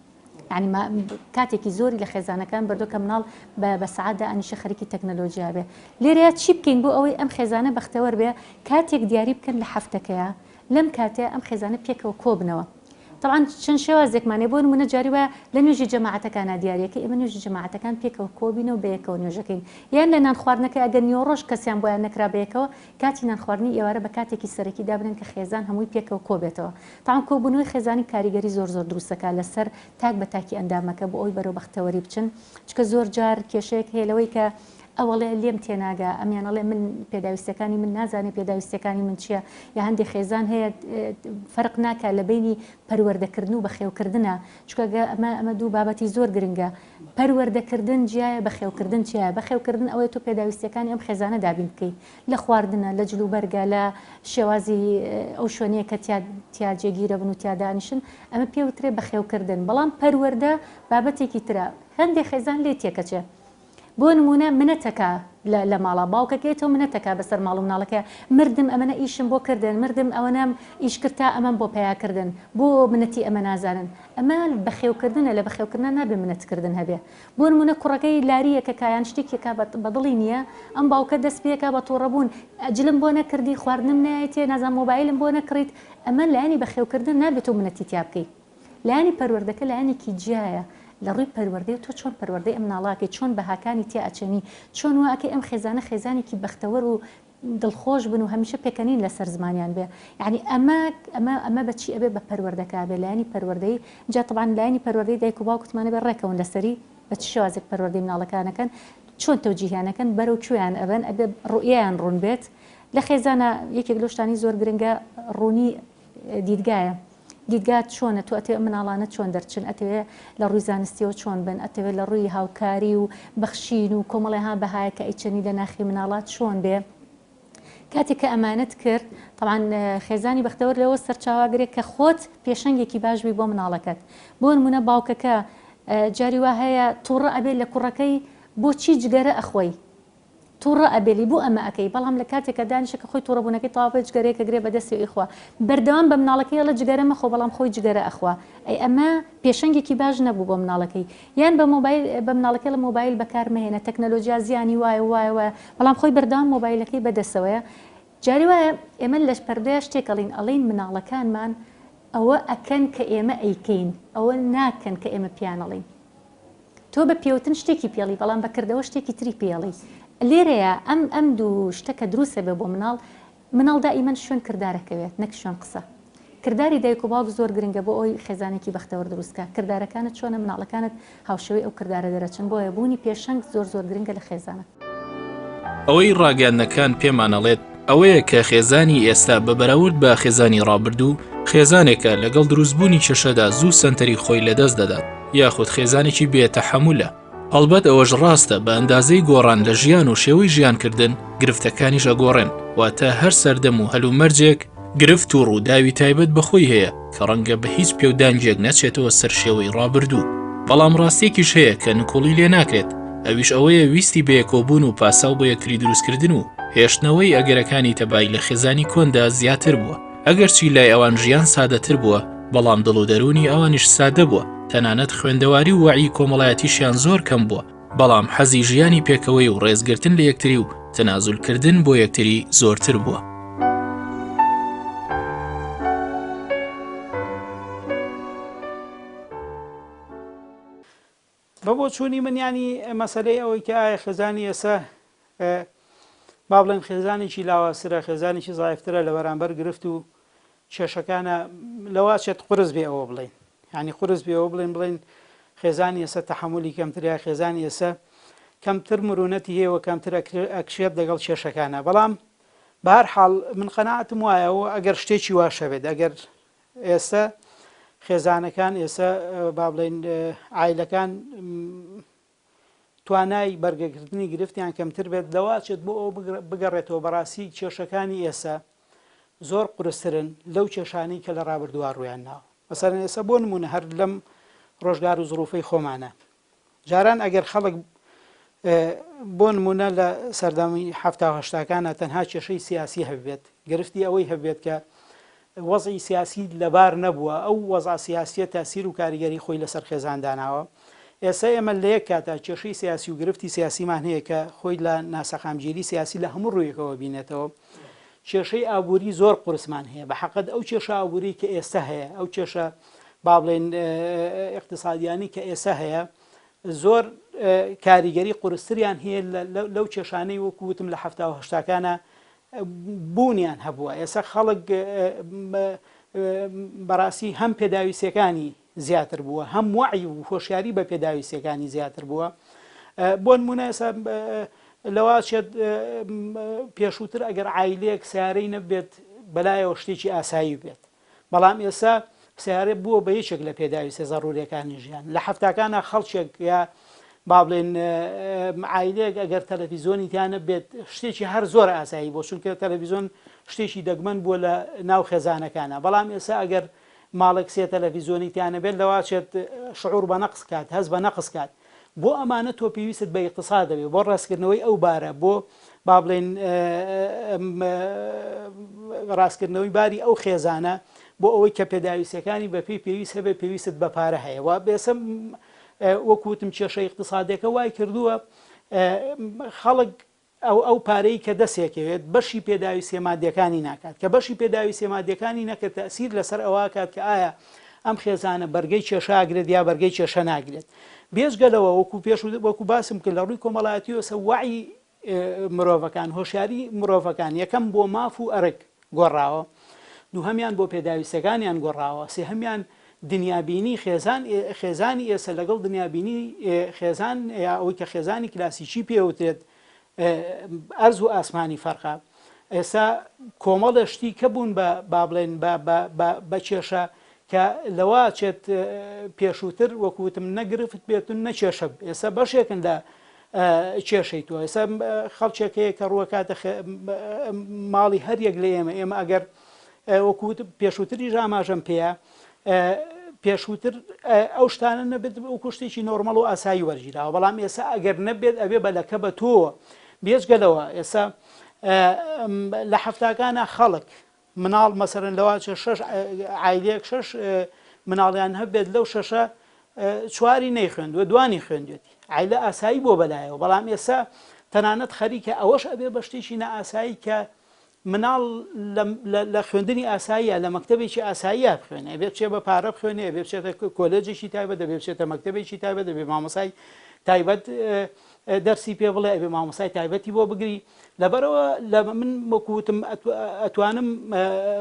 [SPEAKER 5] يعني ما کاتێکی زۆری لە خێزانەکان بردو کە مناڵ بە سعادە ئەنیشە خەریکی تەکنەلۆژیا بێ لێرەیە چی بکەین بۆ ئەوەی ئەم خێزانە بەختەوەر بێ کاتێک دیاری بکەن لە هەفتەکەیە لەم کاتێ ئەم خێزانە پێکەوە کۆبنەوە طبعا چەند شێوازێکمانێ بۆ نمونە جاری وایە لە نوێژی جەماعەتەکانە دیارەکە ئێمە نوێژی جەماعەتەکان پێکەوە کۆبینەوە بەیەکەوە نوێژەکەین یان لە نان خواردنەکە ئەگەر نیۆڕۆژ کەسیان بۆیان نەکرا بەیەکەوە کاتی نان خواردنی ئێوارە بە کاتێکی سەرەکی دابنن کە خێزان هەمووی پێکەوە کۆبێتەوە طبعا کۆبوونەوەی خێزانی کاریگەری زۆر دروستەکە لەسەر تاک بە تاکی ئەندامەکە بۆ ئەوی بەرەو بەختەوەری بچن چکە زۆر جار کێشەیەک هەیە لەوەی کە ئەوڵێ لێم تێناگە ئەمیانەڵێ من پێداویستەکانی من نازانێ پێداویستەکانی من چییە یا هەندێک خێزان هەیە فەرق ناکە لە بینی پەروەردەکردن و بەخێوکردنە چکە ئەمە دوو بابەتی زۆر گرنگە پەروەردەکردن جیایە بەخێوکردن چیە بەخێوکردن ئەوەیە تۆ پێداویستەکانی ئەم خێزانە دابین بکەیت لە خواردنە لە جلوبەرگە لە شێوازی ئەو شوێنەیە کە تیا جێگیرە بن و تیادانیشن ئەمە پێوترێ بەخێوکردن بەڵام پەروەردە بابەتێکی ترە هەندێک خێزان لێ تێکەچێ بۆ نمونە منەتەکە لە ماڵا باوکەکەیتەوە منەتەکە بەسەر ماڵ و مناڵەکە مردم ئەمەە ئیشم بۆ کردن مردم ئەوەنام ئیشکرتا ئەمەم بۆ پیاکردن بۆ منەتی ئەمە نازانن ئەمە بەخێوکردنە لە بەخێوکردن نابێ منەتکردن هەبێ بۆ نمونە کوڕەکەی لاریەکە کایان شتێکێکا بەدڵی نییە ئەم باوکە دەست پێەکە بە تۆڕەبوون ئەجلم بۆ نەکردی خواردنم نایەتێ نازان مۆبایلم بۆ نەکڕیت ئەمە لایانی بەخێوکردن نابێتەوە منەتی تیا بکەیت لایانی پەروەردەکە لایەنێکی جیایە لە ڕووی پەروەردەی تۆ چۆن پەروەردەی ئەم ناڵاکەی چۆن بەهاکانی تیا ئەچێنی چۆن واکەی ئەم خێزانە خێزانێکی بەختەوەر و دڵخۆش بن و هەمیشە پێکەنین لەسەر زمانیان بێ یعنی ئەمە بەچی ئەبێ بە پەروەردەکە بێ لایانی پەروەردەی جا طبعاً لایانی پەروەردەی دایک و باوکتمانە بێ ڕێکەون لەسەری بە چ شێوازێک پەروەردەی مناڵەکانەکەن چۆن تەوجیهیانەکەن بەرەو کوێیان ئەبن ئەبێ ڕوئیان ڕوون بێت لە خێزانە یەکێک لەو شتانی زۆر گرنگە ڕوونی دیدگایە دیدگات چۆنە تو ئەتێ مناڵانە چۆن دەرچن ئەتەوێ لە ڕووی زانستیەوە چۆن بن ئەتەوێت لە ڕووی هاوکاری و بەخشین و کۆمەڵێها بەهایەکە ئەیچەنی لە ناخی مناڵات چۆن بێ کاتێک کە ئەمانەت کرد طبعاً خێزانی بەختەوەر لەوە سەرچاواگرێت کە خۆت پێشەنگێکی باشبی بۆ مناڵەکەت بۆ نمونە باوکەکە جاری وا هەیە تووڕە ئەبێت لە کوڕەکەی بۆچی جگەرە ئەخۆی تووڕە ئەبێلی بۆ ئەمە ئەەکەی بەڵام لە کاتێکە دانیشەکە خۆی تووڕەبوونەکەی تاواپێت جگەرەیەکە گرێ بەدەستی ئیخوا بەردەوام بە مناڵەکەی لە جگەرە مەخۆ بەڵام خۆی جگەرە ئەخوا ئەی ئەمە پێشەنگێکی باش نەبوو بۆ مناڵەکەی یان بە مناڵەکە لە مۆبایل بەکارمەهێنە تەکنەلۆژیا زیانی وایە بەڵام خۆی بەردەوام مۆبایلەکەی بەدەستەوەیە جاری وایە ئێمە لە پەردەیە شتێکەڵین ئەڵین مناڵەکانمان ئەوە ئەکەن کە ئێمە ئەیکەین ئەوە ناکەن کە ئێمە پیانەڵین تۆ بە پێوتن شتێکی پێڵی بەڵام بەکردەوە شتێکی تری پێڵی لێرەیە ئەم دوو شتەکە دروستە بێ بۆ مناڵ دائیمەن شوێن کردارەکەوێت نەک شوێن قسە کردداری دایک و باوک زۆر گرنگە بۆ ئەوی خێزانێکی بەختەوە دروستکە کردارەکانت چۆنە مناڵەکانت هاوشەوەی ئەو کردارە دەرەچن بۆیە بوونی پێشەنگ زۆر گرنگە لە خێزانە
[SPEAKER 1] ئەوەی ڕاگەاندنەکان پێمانەڵێت ئەوەیە کە خێزانی ئێستا بە بەراورد بە خێزانی ڕابردوو خێزانێکە لەگەڵ دروستبوونی چێشەدا زوو سنتەری خۆی لەدەست دەدات یاخود خێزانێکی بێتەحەمولە هەڵبەت ئەوەش ڕاستە بە ئەندازەی گۆڕان لە ژیان و شێوەی ژیانکردن گرفتەکانیش ئەگۆڕێن واتە هەر سەردەم و هەلومەرجێک گرفت و ڕووداوی تایبەت بەخۆی هەیە کە ڕەنگە بە هیچ پێودانجێک نەچێتەوە سەر شێوەی ڕابردوو بەڵام ڕاستێکیش هەیە کە نکۆڵی لێ ناکرێت ئەویش ئەوەیە ویستی بەیەکۆبوون و پاساو بۆ یەکتری دروستکردن و هێشتنەوەی ئەگەرەکانی تەبای لە خێزانی کۆندا زیاتر بووە ئەگەرچی لای ئەوان ژیان سادەتر بووە بەڵام دڵ و دەرونی ئەوانیش سادە بووە تەنانەت خوێندەواری و وعی کۆمەڵایەتیشیان زۆر کەم بووە بەڵام حەزی ژیانی پێکەوەی و ڕێزگرتن لە یەکتری و تەنازولکردن بۆ یەکتری زۆرتر بووە
[SPEAKER 2] بە بۆ چوونی منیانی مەسەلەی ئەوەی کە ئایا خێزانی ئێستا با بڵێن خێزانێکی لاواسرە خێزانێکی زایفترە لە بەرامبەر گرفت و کێشەکانە لەواچێت قرس بێ ئەوە بڵێن ینی قرس بێ ئەوە بڵێن خێزانی ئێستا تەحملی کەمتریا خێزانی ئێستا کەمتر مرونەتی هەیەوە کەمتر ئەکشێت لەگەڵ کێشەکانە بەڵام بە هەر حاڵ من قەناعەتم وایەوە ئەگەر شتێکی واشە بێت ئەگەر ئێستا خێزانەکان ئێستا با بڵێن عایلەکان توانای بەرگەگرتنی گرفتیان کەمتر بێت دەواچێت بۆ ئەو بگەڕێتەوە بەڕاستی کێشەکانی ئێستا زۆر قورسترن لەو کێشانەی کە لە ڕابردووە ڕوویان ناوە مەسەڵەن ئێستا بۆ نمونە هەر لەم ڕۆژگار و زروفەی خۆمانە جاران ئەگەر خەڵک بۆ نمونە لە سەردەمی هەفتا هەشتاکانە تەنها کێشەی سیاسی هەبێت گرفتی ئەوەی هەبێت کە وەزعی سیاسی لەبار نەبووە ئەو وەزع سیاسیە تاسیر و کاریگەری خۆی لەسەر خێزان داناوە ئێستا ئێمە لە یەک کاتە کێشەی سیاسی و گرفتی سیاسیمان هەیە کە خۆی لە ناسەخامگیری سیاسی لە هەموو ڕوویەکەوە بینێتەوە کێشەی ئابووری زۆر قورسمان هەیە بە حەقەت ئەو کێشە ئابووری کە ئێستا هەیە ئەو کێشە با بڵێن اقتصادیانی کە ئێستا هەیە زۆر کاریگەری قورستریان هەیە لەو کێشانەی وەکووتم لە هەفتا و هەشتاکانە بوونیان هەبووە ئێستا خەڵک بەڕاستی هەم پێداویستەکانی زیاتر بووە هەم وعی و هۆشیاری بە پێداویستەکانی زیاتر بووە بۆ نمونە ئێستا لەواشێت پێشووتر ئەگەر عایلەیەک سیارەی نەبێت بەلایەوە شتێکی ئاسایی بێت بەڵام ئێستا سیارە بووە بە یەکێک لە پێداویستە زەڕوریەکانی ژیان لە هەفتاکانە خەڵکێک یا با بڵێن عایلەیەک ئەگەر تەلەڤیزۆنی تیانە بێت شتێکی هەر زۆر ئاسایی بۆ چونکە تەلەڤیزۆن شتێکی دەگمەن بووە لە ناو خێزانەکانە بەڵام ئێستا ئەگەر ماڵێک سێ تەلەڤیزۆنی تیانە بێت لەواچێت شعور بە نەقس کات هەز بە نەقس کات بۆ ئەمانە تۆ پێویست بە اقتصاد دەبێت بۆ ڕاستکردنەوەی ئەو بارە بۆ با بڵێن ڕاستکردنەوەی باری ئەو خێزانە بۆ ئەوەی کە پێداویستەکانی بە پێی پێویست هەبێت پێویست بە پارە هەیە و بێسم وەکوتم کێشە اقتصادەکە وای کردووە خەڵک ئەو پارەی کە دەستێکەوێت بەشی پێداویستێ مادیەکانی ناکات کە بەشی پێداویستێ مادیەکانی نەکرد تەسیر لەسەر ئەوە کات کە ئایا ئەم خێزانە بەرگەی کێشە ئاگرێت یا بەرگەی کێشە ناگرێت بێژگەلەوە وەکو باسم کرد لە ڕووی کۆمەڵایەتیەوە وعی مرۆڤەکان هۆشیاری مرۆڤەکان یەکەم بۆ ماف و ئەرک گۆڕاوە دوو هەمیان بۆ پێداویستەکانیان گۆڕاوە سێ هەمیان دنیابینی خێزانی ئێستا لەگەڵ دنیابینی خێزان یا ئەوەی کە خێزانی کلاسیکی پێوترێت ئەرز و ئاسمانی فەرقا ئێستا کۆمەڵە شتی کە بوون با بڵێن بە کێشە کە لەوا چێت پێشووتر وەکوتم نەگرفت بێتون نەکێشە ئێستا بەشێکن لە کێشەی تۆ ئێستا خەڵکێکەیە کە ڕووەکاتە ماڵی هەریەک لە ئێمە ئەگەر وەکوت پێشووتری ژاماژەم پێەیە پێشووتر ئەو شتانە نەبێت ئەو شتێکی نۆرمەڵ و ئاسایی وەرگیراوە بەڵام ئێستا ئەگەر نەبێت ئەبێ بەلەکە بە تۆ بێژگەلەوە ئێستا لە هەفتاکانە خەڵک مناڵ مەسەرەن لەوا 6 عایلەیەک 6 مناڵیان هەبێت لەو شەشە چواری نەیخوێندووە دوانی خوێندوێتی عیلە ئاسایی بۆ بەلایەوە بەڵام ئێستا تەنانەت خەریکە ئەوەش ئەبێ بە شتێکی نەئاسایی کە مناڵ لە خوێندنی ئاساییە لە مەکتەبێکی ئاساییە بخوێنێ بێت بچێ بە پارە بخوێنێ بێ بچێتە کۆلێجێکی تایبەت دەبێ بچێتە مەکتەبێکی تایبەت دەبێ مامۆسای تایبەت دەرسی پێ بڵێ ئەبێ مامۆسای تایبەتی بۆ بگری لەبەرەوە من وەکوتم ئەتوانم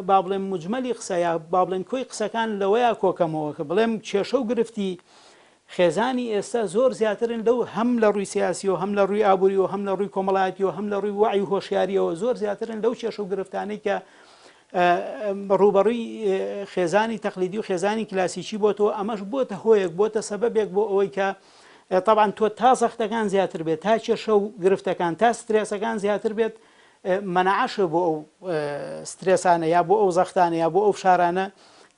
[SPEAKER 2] با بڵێم مجمەلی قسەیە با بڵێن کۆی قسەکان لەوەیە کۆکەمەوە کە بڵێم کێشە و گرفتی خێزانی ئێستا زۆر زیاترن لەو هەم لە ڕووی سیاسی و هەم لە ڕووی ئابووری و هەم لە ڕووی کۆمەڵایەتی و هەم لە ڕووی وعی و هۆشیاریەوە زۆر زیاترن لەو کێشە و گرفتانەی کە ڕوبەڕووی خێزانی تەقلیدی و خێزانی کلاسیکی بۆتەوە ئەمەش بۆتە هۆیەک بۆتە سەبەبێک بۆ ئەوەی کە طبعاً تۆ تا زەختەکان زیاتر بێت تا کێشە و گرفتەکان تا سترێسەکان زیاتر بێت مەنەعەشە بۆ ئەو سترێسانە یا بۆ ئەو زەختانە یا بۆ ئەو فشارانە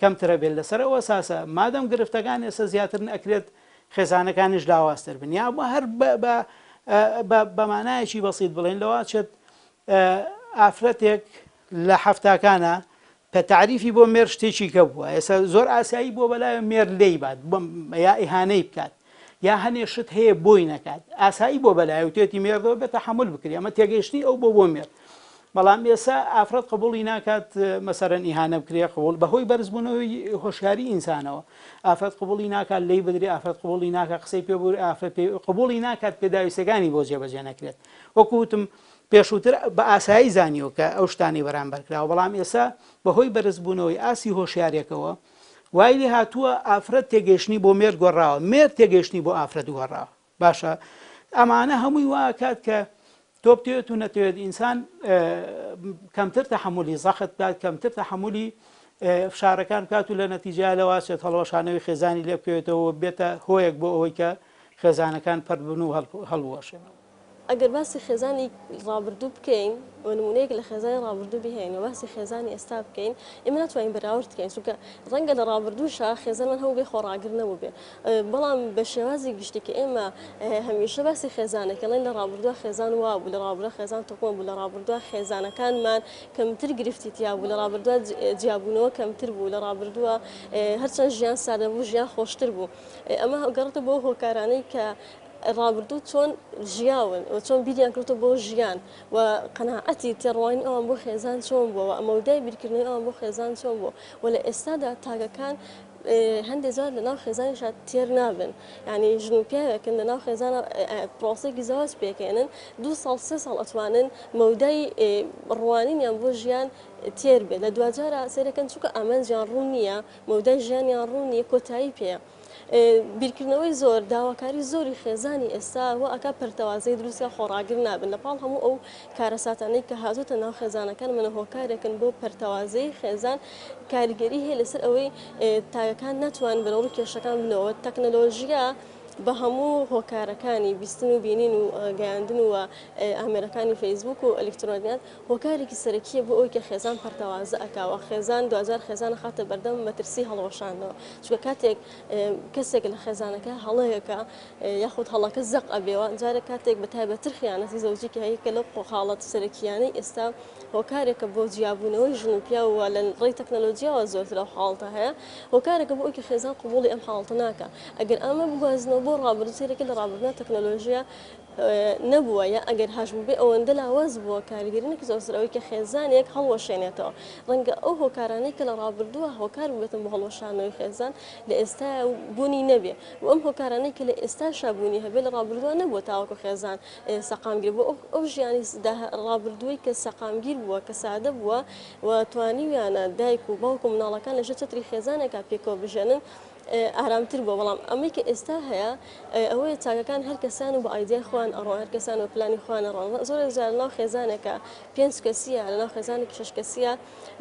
[SPEAKER 2] کەمترە بێت لەسەر ئەوە ساسە مادەم گرفتەکان ئێستا زیاتر ئەکرێت خێزانەکانیش لاواازتر بن یا بۆ هەر بەمانایەکی بەسیط بڵێن لەوە چێت ئافرەتێک لە هەفتاکانە کە تعریفی بۆ مێر شتێکی کە بووە ئێستا زۆر ئاسایی بۆ بەلای مێر لێی بات یا ئیهانەی بکات یا هەنێ شت هەیە بۆی نەکات ئاسایی بۆ بەلای و تێتی مێردەوە بێتە حمل بکری ئەمە تێگەیشتنی ئەو بۆ مێر بەڵام ئێستا ئافرەت قبوڵی ناکات مەسەرەن ئیهانە بکرێ قبول بەهۆی بەرزبوونەوەی هۆشیاری ئینسانەوە ئافرەت قبوڵی ناکات لی بدرێ ئافرەت قبوڵی ناکات قسەی پێ بوو ئافرەت قبوڵی ناکات پێداویستەکانی بۆ جێبەجێ نەکرێت وەکوتم پێشووتر بە ئاسایی زانیوە کە ئەو شتانی بەرامبەر کراوە بەڵام ئێستا بەهۆی بەرزبوونەوەی ئاسی هۆشیارێکەوە وای لێ هاتووە ئافرەت تێگەیشتنی بۆ مێر گۆڕاوە مێر تێگەیشتنی بۆ ئافرەت گۆڕاوە باشە ئەمانە هەمووی وا کات کە تۆ بتوێت و نەتوێت ئینسان کەمتر تەحملی زەخت بات کەمتر تەحملی فشارەکان بکات و لە نەتیجە لەوە چێت هەڵوەشانەوەی خێزانی لێ بکەوێتەوە بێتە هۆیەک بۆ ئەوەی کە خێزانەکان پەربن و هەڵوەشێنەوە
[SPEAKER 3] ئەگەر باسی خێزانی ڕابردوو بکەین و نمونەیەک لە خێزانی ڕابردوو بهێن و باسی خێزانی ئێستا بکەین ئێمە ناتوانین بەراورد بکەین چونکە ڕەنگە لە ڕابردووشە خێزانمان هەموو بێ خۆڕاگرنەوە بێ بەڵام بە شێوازی گشتی کە ئێمە هەمیشە باسی خێزانەکەڵێن لە ڕابردووە خێزان وا بوو لە ڕابردووە خێزان تۆکۆن بوو لە ڕابردووە خێزانەکانمان کەمتر گرفتیتیا بوو لە ڕابردووە جیابوونەوە کەمتر بوو لە ڕابردووە هەرچەند ژیان سادە بوو ژیان خۆشتر بوو ئەمە گەڕێتە بۆ هۆکارانەی کە ڕابردوو چۆن ژیاون و چۆن بیریان کردو بۆ ژیان و قەناعەتی تێڕوانی ئەوان بۆ خێزان چۆن بووە ئەمەودای بیرکردنەوەی ئەوان بۆ خێزان چۆن بووە و لە ئێستادا تاگەکان هەندێک جار لە ناو خێزانیشا تێر نابن ینی ژن و پیاوێکن لە ناو خێزانە پرۆسێکی زەواج پێکێنن 2 ساڵ 3 ساڵ ئەتوانن مەودای ڕوانینیان بۆ ژیان تێر بێت لە دوجارە سێرەکەن چووکە ئامانجیان ڕوون نییە مەودای ژیانیان ڕوون نییە کۆتایی پێەیە بیرکردنەوەی زۆر داواکاری زۆری خێزانی ئێستا و ئەکا پەرتەوازەی دروستە خۆڕاگر نابن لەپاڵ هەموو ئەو کارەساتانەی کە هاتوتە ناو خێزانەکان منە هۆکارێکن بۆ پەرتەوازەی خێزان کاریگەری هەیە لەسەر ئەوەی تاگەکان ناتوانن بەرەوڕوو کێشەکان بنەوە تەکنەلۆژیە بە هەموو هۆکارەکانی بیستن و بینین و گەیاندن و ئامێرەکانی فەیسبوک و ئەلکترۆنیات هۆکارێکی سەرەکیە بۆ ئەوی کە خێزان پەرتەوازە ئەکاوە خێزان دوجار خێزان خاتە بەردەم مەترسی هەڵەوەشانەوە چونکە کاتێک کەسێک لە خێزانەکە هەڵەیەکە یاخود هەڵەکە زەق ئەبێەوە جارە کاتێک بە تایبەتر خیانەتی زەوجی هەیە کە لەو حاڵەت سەرەکیانەی ئێستا هۆکارێکە بۆ جیابوونەوەی ژن و پیاوە لە ڕێی تەکنەلۆجیاوە زۆرتر لەو حاڵتە هەیە هۆکارێکە بۆ ئەوکە خێزان قبوڵی ئەم حاڵتە ناکە ئەگەر ئەمە بگوازنەوە بۆ ڕابردووسێرەکە لە ڕابردنا تەکنەلۆژیە نەبووە یا ئەگەر هەژبوو بێ ئەوەندە لاواز بووە کاریگەرینێکی زۆرسەرەوەی کە خێزانێک هەڵوەشێنێتەوە ڕەنگە ئەو هۆکارانەی کە لە ڕابردووە هۆکار بێتن بۆ هەڵوەشانەوەی خێزان لە ئێستا بوونی نەبێ و ئەم هۆکارانەی کە لە ئێستا شابوونی هەبێ لە ڕابردووە نەبووە تاوەکو خێزان سەقامگیر بوو ئەو ژیانی ڕابردووی کە سەقامگیر بووە کە سادە بووە و توانیویانە دایک و باوک و مناڵەکان لەژێر چەتری خێزانێکا پێکەوە بژێنن ئارامتر بۆ بەڵام ئەمەی کە ئێستا هەیە ئەوەیە چاکەکان هەر کەسان و بە ئایدیا خوان ئەڕۆ هەر کەسان و پلانی خوانە ڕۆن زۆر زار ناو خێزانێکە 5 کەسیە لە ناو خێزانێکی 6 کەسیە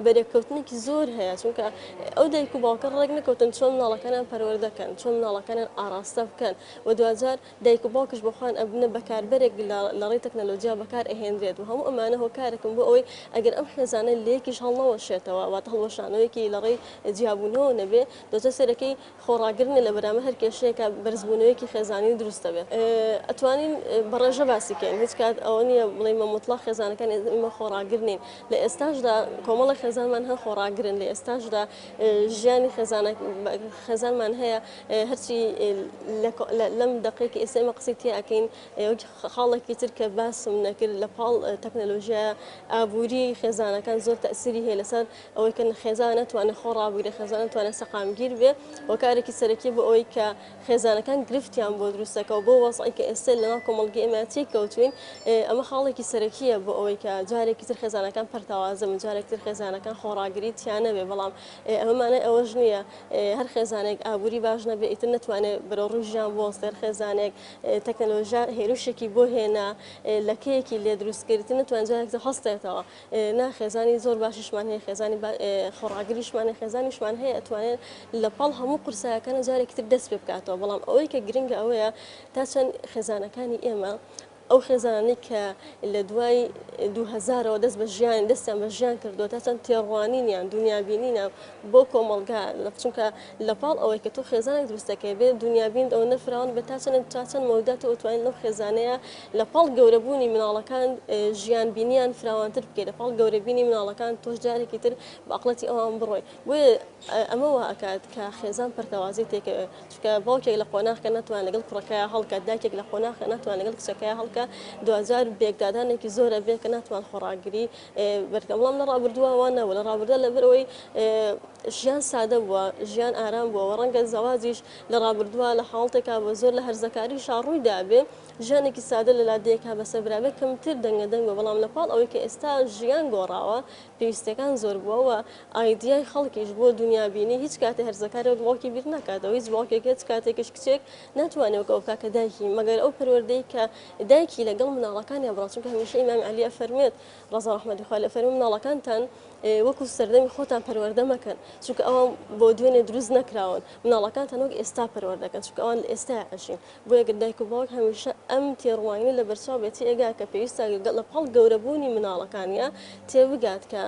[SPEAKER 3] بەرێککەوتنێکی زۆر هەیە چونکە ئەو دایک و باوکە ڕێک نەکەوتن چۆن مناڵەکانیان پەروەردەکەن چۆن مناڵەکانیان ئاراستە بکەن و دوجار دایک و باوکش بۆخوان ئەبنە بەکاربەرێک لە ڕێی تەکنەلۆجیا بەکار ئەهێنرێت و هەموو ئەمانە هۆکارێکم بۆ ئەوەی ئەگەر ئەم خێزانە لێکیش هەڵنەوەشێتەوە واتە هەڵوەشانەوەیکی لە ڕێی جیابوونەوە نەبێ دۆچە سەرەکەی خۆڕاگرنە لە بەرامە هەر کێشەیەکە بەرزبوونەوەیەکی خێزانی دروستە بێت ئەتوانین بەڕێژە باسی کەین هیچ کات ئەوە نییە بڵێ مەمەطلق خێزانەکان ئێمە خۆڕاگرنین لە ئێستاشدا کۆمەڵە خێزانمان هەن خۆڕاگرن لە ئێستاشدا ژیانی خێزانمان هەیە هەرچی لەم دقەیەکی ئێستا ئێمە قسەی تێ ئەکەین خاڵێکی تر کە باسم نەکرد لە پاڵ تەکنەلۆژیا ئابووری خێزانەکان زۆر تەسیری هەیە لەسەر ئەوەی کە خێزان ناتوانێت خۆڕابووری خێزان ناتوانێت سەقامگیر بێ وەکارێکی سەرەکی بۆ ئەوەی کە خێزانەکان گرفتیان بۆ دروستەکەەوە بۆ وەسعی کە ئێستا لەناو کۆمەڵگەی ئێمە تێککەوتوین ئەمە خاڵێکی سەرەکیە بۆ ئەوەی کە جارێکی تر خێزانەکان پەرتاوازە جارێکی تر خێزانەکان خۆڕاگری تیانە بێ بەڵام ئەمەمانە ئەوەش نییە هەر خێزانێک ئابووری باش نەبێ ئیتر نتوانێت بەرەو ڕووی ژیان بۆ هەر خێزانێک تەکنەلۆژیا هێرشێکی بۆ هێنا لەکەیەکی لێ دروستکردن نتوان جارێکتە هەستێتەوە نا خێزانی زۆر باشیشمان هەیە خێزانی خۆڕاگریشمان خێزانیشمان هەیە ئەتوانێت لە پاڵ هەموو قورسایەکانە جارێکی تر دەست پێ بکاتەوە بەڵام ئەوەی کە گرنگە ئەوەیە تا چەند خێزانەکانی ئێمە ئەو خێزانانی کە لە دوای 2000ەوە دەست بە ژیان دەستیان بە ژیان کردووە تا چەند تێڕوانینیان دنیابینینە بۆ کۆمەڵگا چونکە لە پاڵ ئەوەی کە تۆ خێزانێک دروستەکەی بێت دنیابین ئەو نەفراون بە تا چەند مەوداتەوە توانین لەو خێزانەیە لە پاڵ گەورەبوونی مناڵەکان ژیان بینیان فراوانتر بکەیت لە پاڵ گەورەبینی مناڵەکان تۆش جارێکی تر بە عەقڵەتی ئەوان بڕۆی بۆیە ئەمەوە ئەکات کە خێزان پەرتەوازی تێکەوێت چونکە باوکێک لە قۆناغکە ناتوان لەگەڵ کوڕەکەیە هەڵکات دایکێک لە قۆناغکە ناتوان لەگەڵ کچەکەیە هەڵکات 2000 بێکدادانێکی زۆرە بێ کە ناتوان خۆڕاگری بەرگەڵام لە ڕابردووانەوە لە ڕابردە لەبەرەوەی ژیان سادە بووە ژیان ئارام بووە ڕەنگە زەواجیش لە ڕابردووە لە حاڵتێکا بە زۆر لە هەرزەکاری شاڕووی دابێ ژیانێکی سادە لە لادەیەکا بەسەربرابێت کەمتر دەنگەدەنگە بەڵام لە پاڵ ئەوەی کە ئێستا ژیان گۆڕاوە پێویستەکان زۆر بووەوە ئایدیای خەڵکیش بۆ دنیابینی هیچ کاتێ هەرزەکارە باوکی بیر ناکاتەوە هیچ باوکێک هیچ کاتێکش کچێک ناتوانێت ئەو کاکە دایکی مەگەر ئەو پەروەردەی کە دایکی لەگەڵ مناڵەکانی بڕات چونکە هەمیشە ئیمام عەلی ئەفەرمێت ڕەزا ڕەحمەتی خوا لە فەرمی مناڵەکانتان وەکو سەردەمی خۆتان پەروەردە مەکەن چونکە ئەوان بۆ دوێنێ دروست نەکراون مناڵەکانتان وەک ئێستا پەروەردەکەن چونکە ئەوان لە ئێستا ئەژین بۆ یەکە دایک و باوک هەمیشە ئەم تێڕوانی لە بەرچاو بێتی ئێگا کە پێویستە لە پاڵ گەورەبوونی مناڵەکانیە تێبگات کە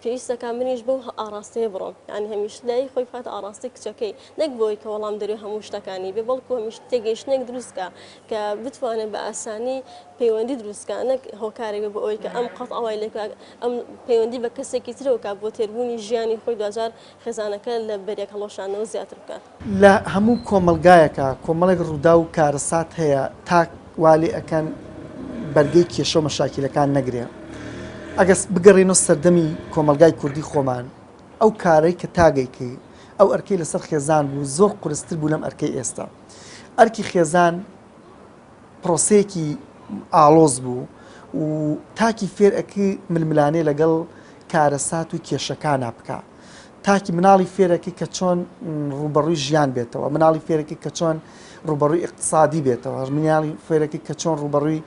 [SPEAKER 3] پێویستەکە منیش بەو ئاراستەیە بڕۆم یعنی هەمیشە لای خۆی فات ئاراستی کچەکەی نەک بۆی کە وەڵام دەروی هەموو شتەکانی بێ بەڵکو هەمیشە تێگەیشتنێک دروستکە کە بتوانێت بە ئاسانی پەیوەندی دروستکە نەک هۆکارێک بە ئەوەی کە ئەم قەت ئەوای لێک ئەم پەیوەندی بە کەسێکی ترەوە بۆ تێربوونی ژیانی خۆی 2000 خێزانەکە لە بەرێک هەڵۆشانەوە زیاتر بکات
[SPEAKER 4] لە هەموو کۆمەلگایەکە کۆمەڵێک ڕوودا و کارەسات هەیە تا والی ئەکەن بەرگەی کێشە و مەشاکیلەکان نەگرێ ئەگەس بگەڕێنەوە سەردەمی کۆمەلگای کوردی خۆمان ئەو کارەی کە تاگەیکەی ئەو ئەرکەی لەسەر خێزان بوو زۆر قورستر بوو لەم ئەرکەی ئێستا ئەرکی خێزان پرۆسەیەکی ئاڵۆز بوو و تاکی فێر ئەکەی ململانێ لەگەڵ کارەسات و کێشەکانە بکە تاکی مناڵی فێرەکەی کە چۆن ڕوبەڕووی ژیان بێتەوە مناڵی فێرەکەی کە چۆن ڕوبەڕووی اقتصادی بێتەوە مناڵی فێرەکەی کە چۆن ڕوبەڕووی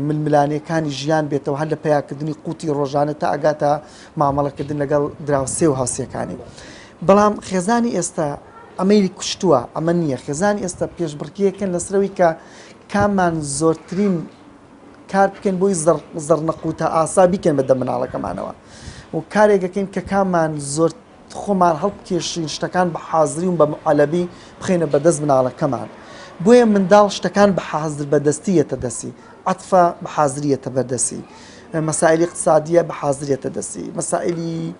[SPEAKER 4] ململانەکانی ژیان بێتەوە هەر لە پەیاکردنی قوتی ڕۆژانە تا ئەگاتە مامەڵەکردن لەگەڵ دراوسێ و هاوسەکانی بەڵام خێزانی ئێستا ئەمەیری کوشتووە ئەمە نییە خێزانی ئێستا پێشبڕکیەکەن لەسەرەوەی کە کاممان زۆرترین کار بکەن بۆی زەرنەقوتە ئاسا بیکەن بەدەم مناڵەکەمانەوە و کارێکەکەین کە کاممان زۆر خۆمان هەڵبکێشین شتەکان بە حازری و بە معەلەبی بخێنە بەدەست مناڵەکەمان بۆیە منداڵ شتەکان بە حازر بەدەستیەتە دەسی عەتفە بە حازریەتە بەردەسی مەسائلی اقتصادیە بە حازریەتە دەسی مەسائلی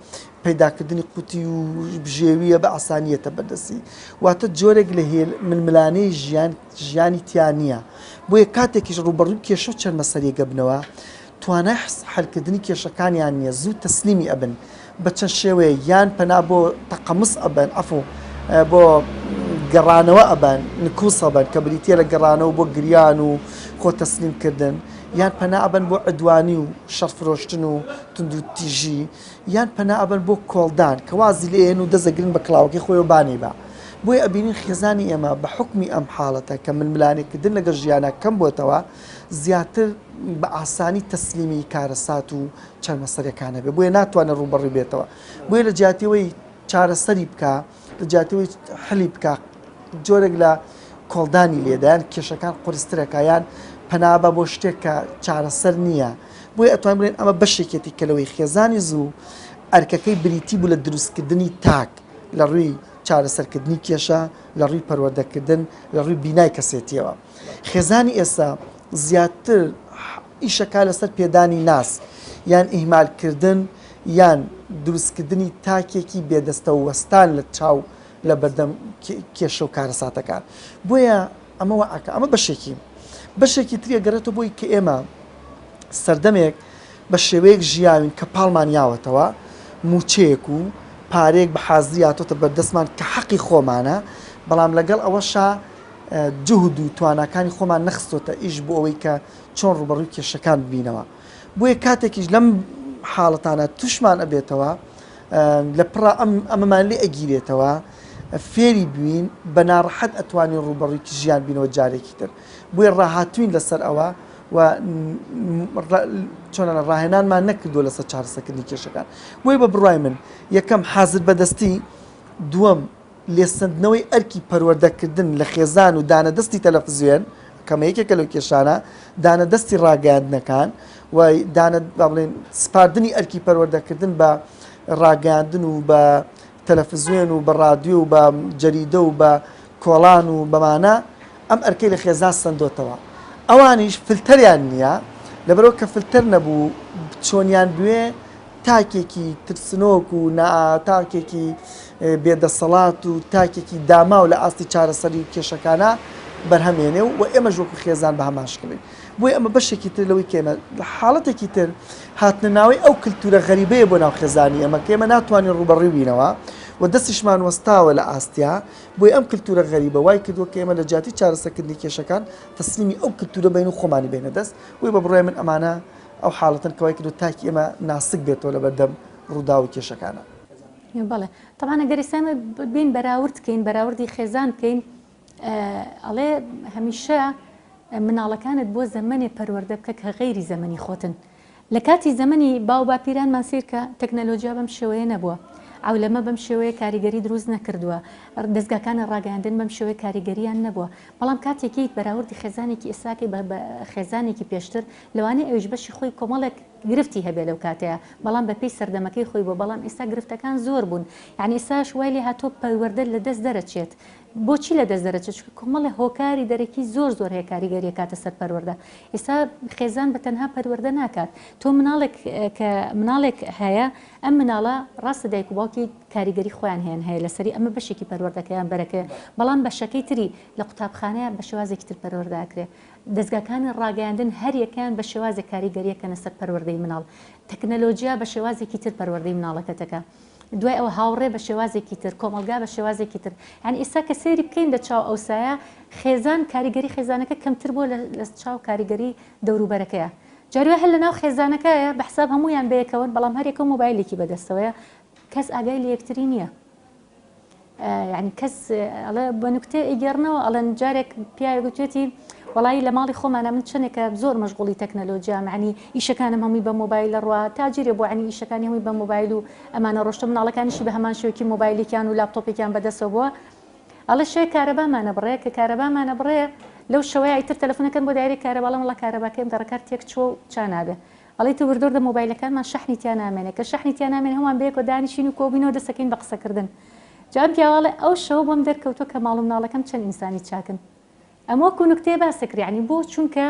[SPEAKER 4] پەیداکردنی قوتی و بژێویە بە ئاسانیەتە بەردەسی واتە جۆرێک لە ململانەی ژیانی تیان نییە بۆیە کاتێکیش ڕوبەڕووی کێشە و چەرمەسەریەگە بنەوە توانای هەلکردنی کێشەکانیان نییە زوو تەسلیمی ئەبن بە چەند شێوەیە یان پەنا بۆ تەقەمس ئەبن ئەفۆ بۆ گەڕانەوە ئەبن نکوس ئەبن کە بریتە لە گەڕانەوە بۆ گریان و خۆ تەسلیمکردن یان پەنا ئەبن بۆ عدوانی و شەرفرۆشتن و تند و تیژی یان پەنا ئەبن بۆ کۆڵدان کە وازی لێن و دەزەگرن بە کڵاوەکەی خۆی بانی بە بۆیە ئەبینین خێزانی ئێمە بە حکمی ئەم حاڵەتە کە ململانێکردن لەگەڵ ژیانە کەم بۆتەوە زیاتر بە ئاسانی تەسلیمی کارەسات و چەرمەسەرەکانە بێ بۆیە ناتوانێت ڕوبەڕووی بێتەوە بۆیە لە جیاتیەوەی چارەسەری بکە لە جیاتیەوەی حلی بکە جۆرێک لە کۆڵدانی لێدایان کێشەکان قورسترەکەیان پەنابە بۆ شتێک کە چارەسەر نییە بۆیە ئەتوان بڵێن ئەمە بەشێکێتی کە لەوەی خێزانی زوو ئەرکەکەی بریتی بوو لە دروستکردنی تاک لە ڕووی چارەسەرکردنی کێشە لە ڕووی پەروەردەکردن لە ڕووی بینای کەسێتیەوە. خێزانی ئێستا زیاتر ئیشەکە لەسەر پێدانی ناس یان ئیهمالکردن یان دروستکردنی تاکێکی بێدەستە و وەستان لە چاو لە بەردەم کێشە و کارەساتەکان. بۆیە ئەمەوە ئاکە ئەمە بەشێکی تریە گەڕێتەوە بۆی کە ئێمە سەردەمێک بە شێوەیەک ژیاوین کە پاڵمان یاوەتەوە موچەیەک و پارێک بە حازری هاتۆتە بەردەستمان کە حەقی خۆمانە، بەڵام لەگەڵ ئەوەشا جهد و تواناکانی خۆمان نەخستۆتە ئیش بۆ ئەوەی کە چۆن ڕوبەڕووی کێشەکان ببینەوە. بۆیە کاتێکیش لەم حاڵەتانە توشمان ئەبێتەوە لە پڕا ئەمەمان لێ ئەگیرێتەوە فێری بوین بە ناڕەحەت ئەتوانین ڕوبەڕوویکی ژیان بینەوە جارێکی تر. بۆیە ڕاهاتوین لەسەر ئەوە و چۆنە ڕاهێنانمان نەکردووە لەسەر چارەسەرکردنی کێشەکان. بۆی بە بڕوای من یەکەم حازر بەدەستی، دووەم لێسەندنەوەی ئەرکی پەروەردەکردن لە خێزان و دانەدەستی تەلەڤیزیۆن کەمە یەکێکە لەو کێشانە، دانەدەستی ڕاگەاندنەکان و بڵێن سپاردنی ئەرکی پەروەردەکردن بە ڕاگەاندن و بە تەلەڤیزیۆن و بە ڕادیۆ و بە جەریدە و بە کۆڵان و بەمانە ئەم ئەرکەی لە خێزان سندۆتەوە. ئەوانیش فلتەریان نییە، لەبەرەوە کە فلتەر نەبوو چۆنیان بوێ تاکێکی ترسنۆک و تاکێکی بێدەسەڵات و تاکێکی داما و لە ئاستی چارەسەری و کێشەکانە بەرهەمێنێ و ئێمە ژۆک و خێزان بە هەماشکڵین. بۆی ئەمە بەشێکی تر لەوەی کێمە لە حاڵەتێکی تر هاتنەناوی ئەو کللتورە غەریبەیە بۆ ناو خێزانی ئەمە کە ئێمە ناتوانین ڕوبەڕووی بینەوە و دەستیشمان وەستاوە لە ئاستیا. بۆی ئەم کللتورە غەریبە وای کردووە کە ئێمە لە جیاتی چارەسەرکردنی کێشەکان تەسلیمی ئەو کللتورە بین و خۆمانی بینە دەست. بۆی بە بڕای من ئەمانە ئەو حاڵەتن کەوای کردو تاکی ئێمە ناسک بێتەوە لە بەردەم ڕوودا و کێشەکانە.
[SPEAKER 5] بەڵێ طبعا ئەگەریسانە بین بەراورد بکەین بەراوردی خێزان بکەین ئەڵێ هەمیشە مناڵەکانت بۆ زەمەنێ پەروەردە بکە کە غەیری زەمەنی خۆتن. لە کاتی زەمەنی باو باپیرانمان سیر کە تەکنەلۆژیا بەم شێوەیە نەبووە، ئەولەمە بەم شێوەیە کاریگەری دروست نەکردووە، دەستگاکانی ڕاگەاندن بەم شێوەیە کاریگەریان نەبووە. بەڵام کاتێکی بەراوردی خێزانێکی ئێستاکەی بە خێزانێکی پێشتر لەوانەیە ئەوش بەشی خۆی کۆمەڵێک گرفتی هەبێ لەو کاتەیە، بەڵام بەپێی سەردەمەکەی خۆی بۆ. بەڵام ئێستا گرفتەکان زۆر بوون، یعنی ئێستاش وای لێ هاتۆ پەروەردە لە دەست دەرەچێت. بۆچی لە دەست دەرەچێت؟ کۆمەڵی هۆکاری دەرەکی زۆر هەیە کاریگەریە کاتە سەر پەروەردە. ئێستا خێزان بە تەنها پەروەردە ناکات. تۆ مناڵێک هەیە، ئەم مناڵە ڕاستە دایک و باوکی کاریگەری خۆیان هەیە لەسەری ئەمە بەشێکی پەروەردەکەیان بەرەکەوێ، بەڵام بەشەکەی تری لە قوتابخانەیە بە شێوازێکی تر پەروەردەکرێ. دەستگاکانی ڕاگەاندن هەر یەکیان بە شێوازێک کاریگەریەکەنە سەر پەروەردەی مناڵ. تەکنەلۆژیا بە شێوازێکی تر پەروەردەی مناڵەکەتەکە. دوای ئەوە هاوڕێ بە شێوازێکی تر، کۆمەلگا بە شێوازێکی تر. یعنی ئێستا کە سێری بکەین لە چاو ئەوسایە خێزان کاریگەری خێزانەکە کەمتر بۆ لە چاو کاریگەری دەوروبەرەکەیە. جاروە هەر لە ناو خێزانەکەیە بە حساب هەمویان بەیەکەون، بەڵام هەر یەکە مۆبایلێکی بەدەستەوەیە، کەس ئاگای لە یەکتری نییە. یعنی کەس ئەڵێ بە نوکتێ ئیگەڕنەوە ئەڵەن جارێک پیاوێ گوتوێتی وڵی لە ماڵی خۆمانە من چنێکە زۆر مەشغوڵی تەکنەلۆژیا، معنی ئیشەکانم هەمووی بە مۆبایل ڕوا تاجرێ بۆ عنی ئیشەکانی هەمووی بە مۆبایل و ئەمانە ڕۆشتە مناڵەکانیشی بە هەمان شوێکی مۆبایلێکیان و لاپتۆپێکیان بەدەستەوە بووە. ئەڵە شوێ کارەبامانە بڕێ کە کارەبامانە بڕێ لەو شەوەیە ئیتر تەلەفۆنەکەن بۆ دایرێک کارەباڵم وڵا کارەباکەم دەڕکار تێک چۆ چانابێ. ئەڵی تو وردۆر دە مۆبایلەکانمان شەحنی تیان نامێنێ کە شەحنی تیان نامێن هەمان بەیەکەوە دانیشین و کۆبینەوە دەسەکەین بە قسەکردن. جواب پیاوەڵێ ئەو شەو بۆم دەرکەوتۆ کە ماڵ و مناڵەکەم چەند ئینسانی چاکن. ئەمە وەکو نوکتەیە باسەکر، یعنی بۆ چونکە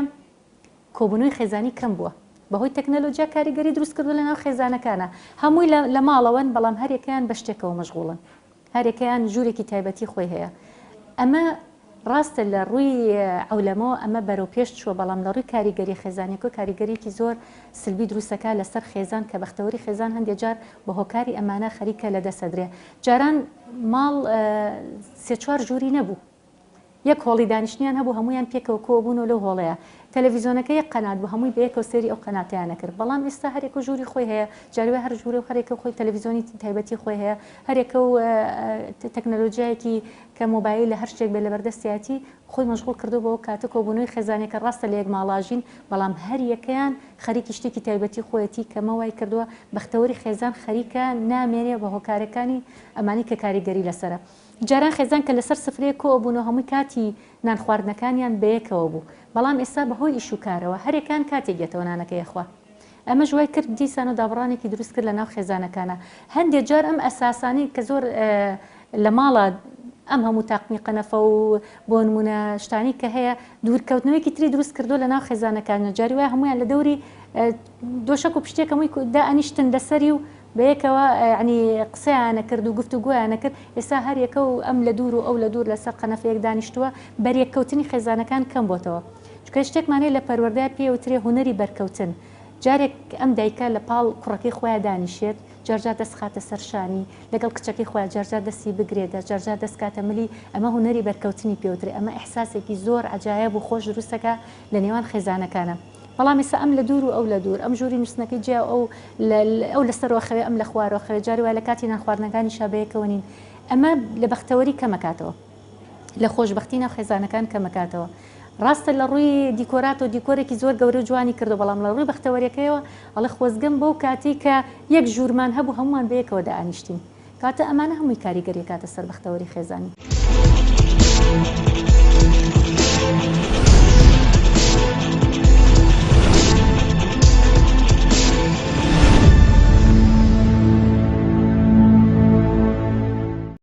[SPEAKER 5] کۆبوونەوەی خێزانی کەم بووە بەهۆی تەکنەلۆژیا کاریگەری دروست کردو لە ناو خێزانەکانە. هەمووی لە ماڵەوەن، بەڵام هەرێکیان بە شتێکەوە مەشغوڵن، هەرێکیان ژوورێکی تایبەتی خۆی هەیە. ئەمە ڕاستە لە ڕووی ئەولەمەوە ئەمە بەرەو پێش چووە، بەڵام لە ڕووی کاریگەری خێزانێکۆ کاریگەریکی زۆر سلبی دروستەکە لەسەر خێزان کە بەختەوەری خێزان هەندێک جار بە هۆکاری ئەمانە خەریکە لە دەسەدرێ. جاران ماڵ سێ چوار ژووری نەبوو، یەک هۆڵی دانیشتیان هەبوو، هەمویان پێکەوە کۆبوونەوە لەو هۆڵەیە. تەلەڤیزیۆنەکە یەک قەنات بوو، هەمووی بەیەکەوە سێری ئەو قەناتیانە کرد. بەڵام ئێستا هەرێک و ژووری خۆی هەیە، جاروێ هەر ژوورێ و هەرێکە خۆی تەلەڤیزیۆنی تایبەتی خۆی هەیە، هەرێکە و تەکنەلۆژیایەکی کە مۆبایل لە هەر شتێک بێ لە بەردەستیاتی خۆی مەشغوڵ کردو بەوە کاتە کۆبوونەوەی خێزانێکە ڕاستە لە یەک ماڵاژین، بەڵام هەر یەکەیان خەریکی شتێکی تایبەتی خۆیەتی کەمە وای کردووە بەختەوەری خێزان خەریکە نامێنێ بە هۆکارەکانی ئەمانی کە کاریگەری لەسرە. جاران خێزان کە لەسەر سفرەیە کۆبوونەوە هەمووی کاتی نان خواردنەکانیان بەیەکەوە بوو، بەڵام ئێستا بەهۆی ئیش و کارەوە هەرێکان کاتێک گێتەوە نانەکە یەخوا. ئەمە ژوای کرد دیسان و دابڕانێکی دروست کرد لە ناو خێزانەکانە. هەندێک جار ئەم ئەساسانی کە زۆر لە ماڵە ئەم هەموو تاقمی قەنەفە و بۆ نمونە شتانی کە هەیە دوورکەوتنەوەیکی تری دروست کردو لە ناو خێزانەکانە جاری وایە هەمویان لە دەوری دۆشک و پشتێکەمەوەی دائنیشتن دەسەری و بەیەکەوە ینی قسەیانە کرد و گفتوگۆیانە کرد ئێستا هەر یەکە و ئەم لە دوور و ئەو لە دوور لەسەر قەنەفەیەک دانیشتووە بەریەککەوتنی خێزانەکان کەم بۆتەوە چکە شتێکمانەیە لە پەروەردای پێوترێ هوەری بەرکەوتن جارێک ئەم دایکە لە پاڵ کوڕەکەی خۆیان دانیشێت جارجار دەست خاتە سەرشانی لەگەڵ کچەکەی خۆیان جارجار دەستی بگرێتە جارجار دەست کاتە ملی ئەمە هوەری بەرکەوتنی پێوترێ ئەمە ئەحساسێکی زۆر عجایب و خۆش دروستەکە لە نێوان خێزانەکانە بەڵام ئێستا ئەم لە دوور و ئەو لە دوور ئەم ژووری نووسنەکەی جیا ئەو لەسەرەوەخەوێ ئەم لە خوارەوەخەوێ جاری وای لە کاتی نانخواردنەکانی شابەیەکەوە نین ئەمە لە بەختەوەری کەمەکاتەوە لە خۆشببختی ناو خێزانەکان کەمەکاتەوە ڕاستە لە ڕووی دیکۆرات و دیکۆرێکی زۆر گەورە جوانی کردو بەڵام لە ڕووی بەختەوەریەکەیەوە ئەڵە خۆزگەم بەو کاتی کە یەک ژوورمان هەبوو هەمومان بەیەکەوە دائانیشتین کاتە ئەمانە هەمووی کاریگەری کاتە سەر بەختەوەری خێزانی.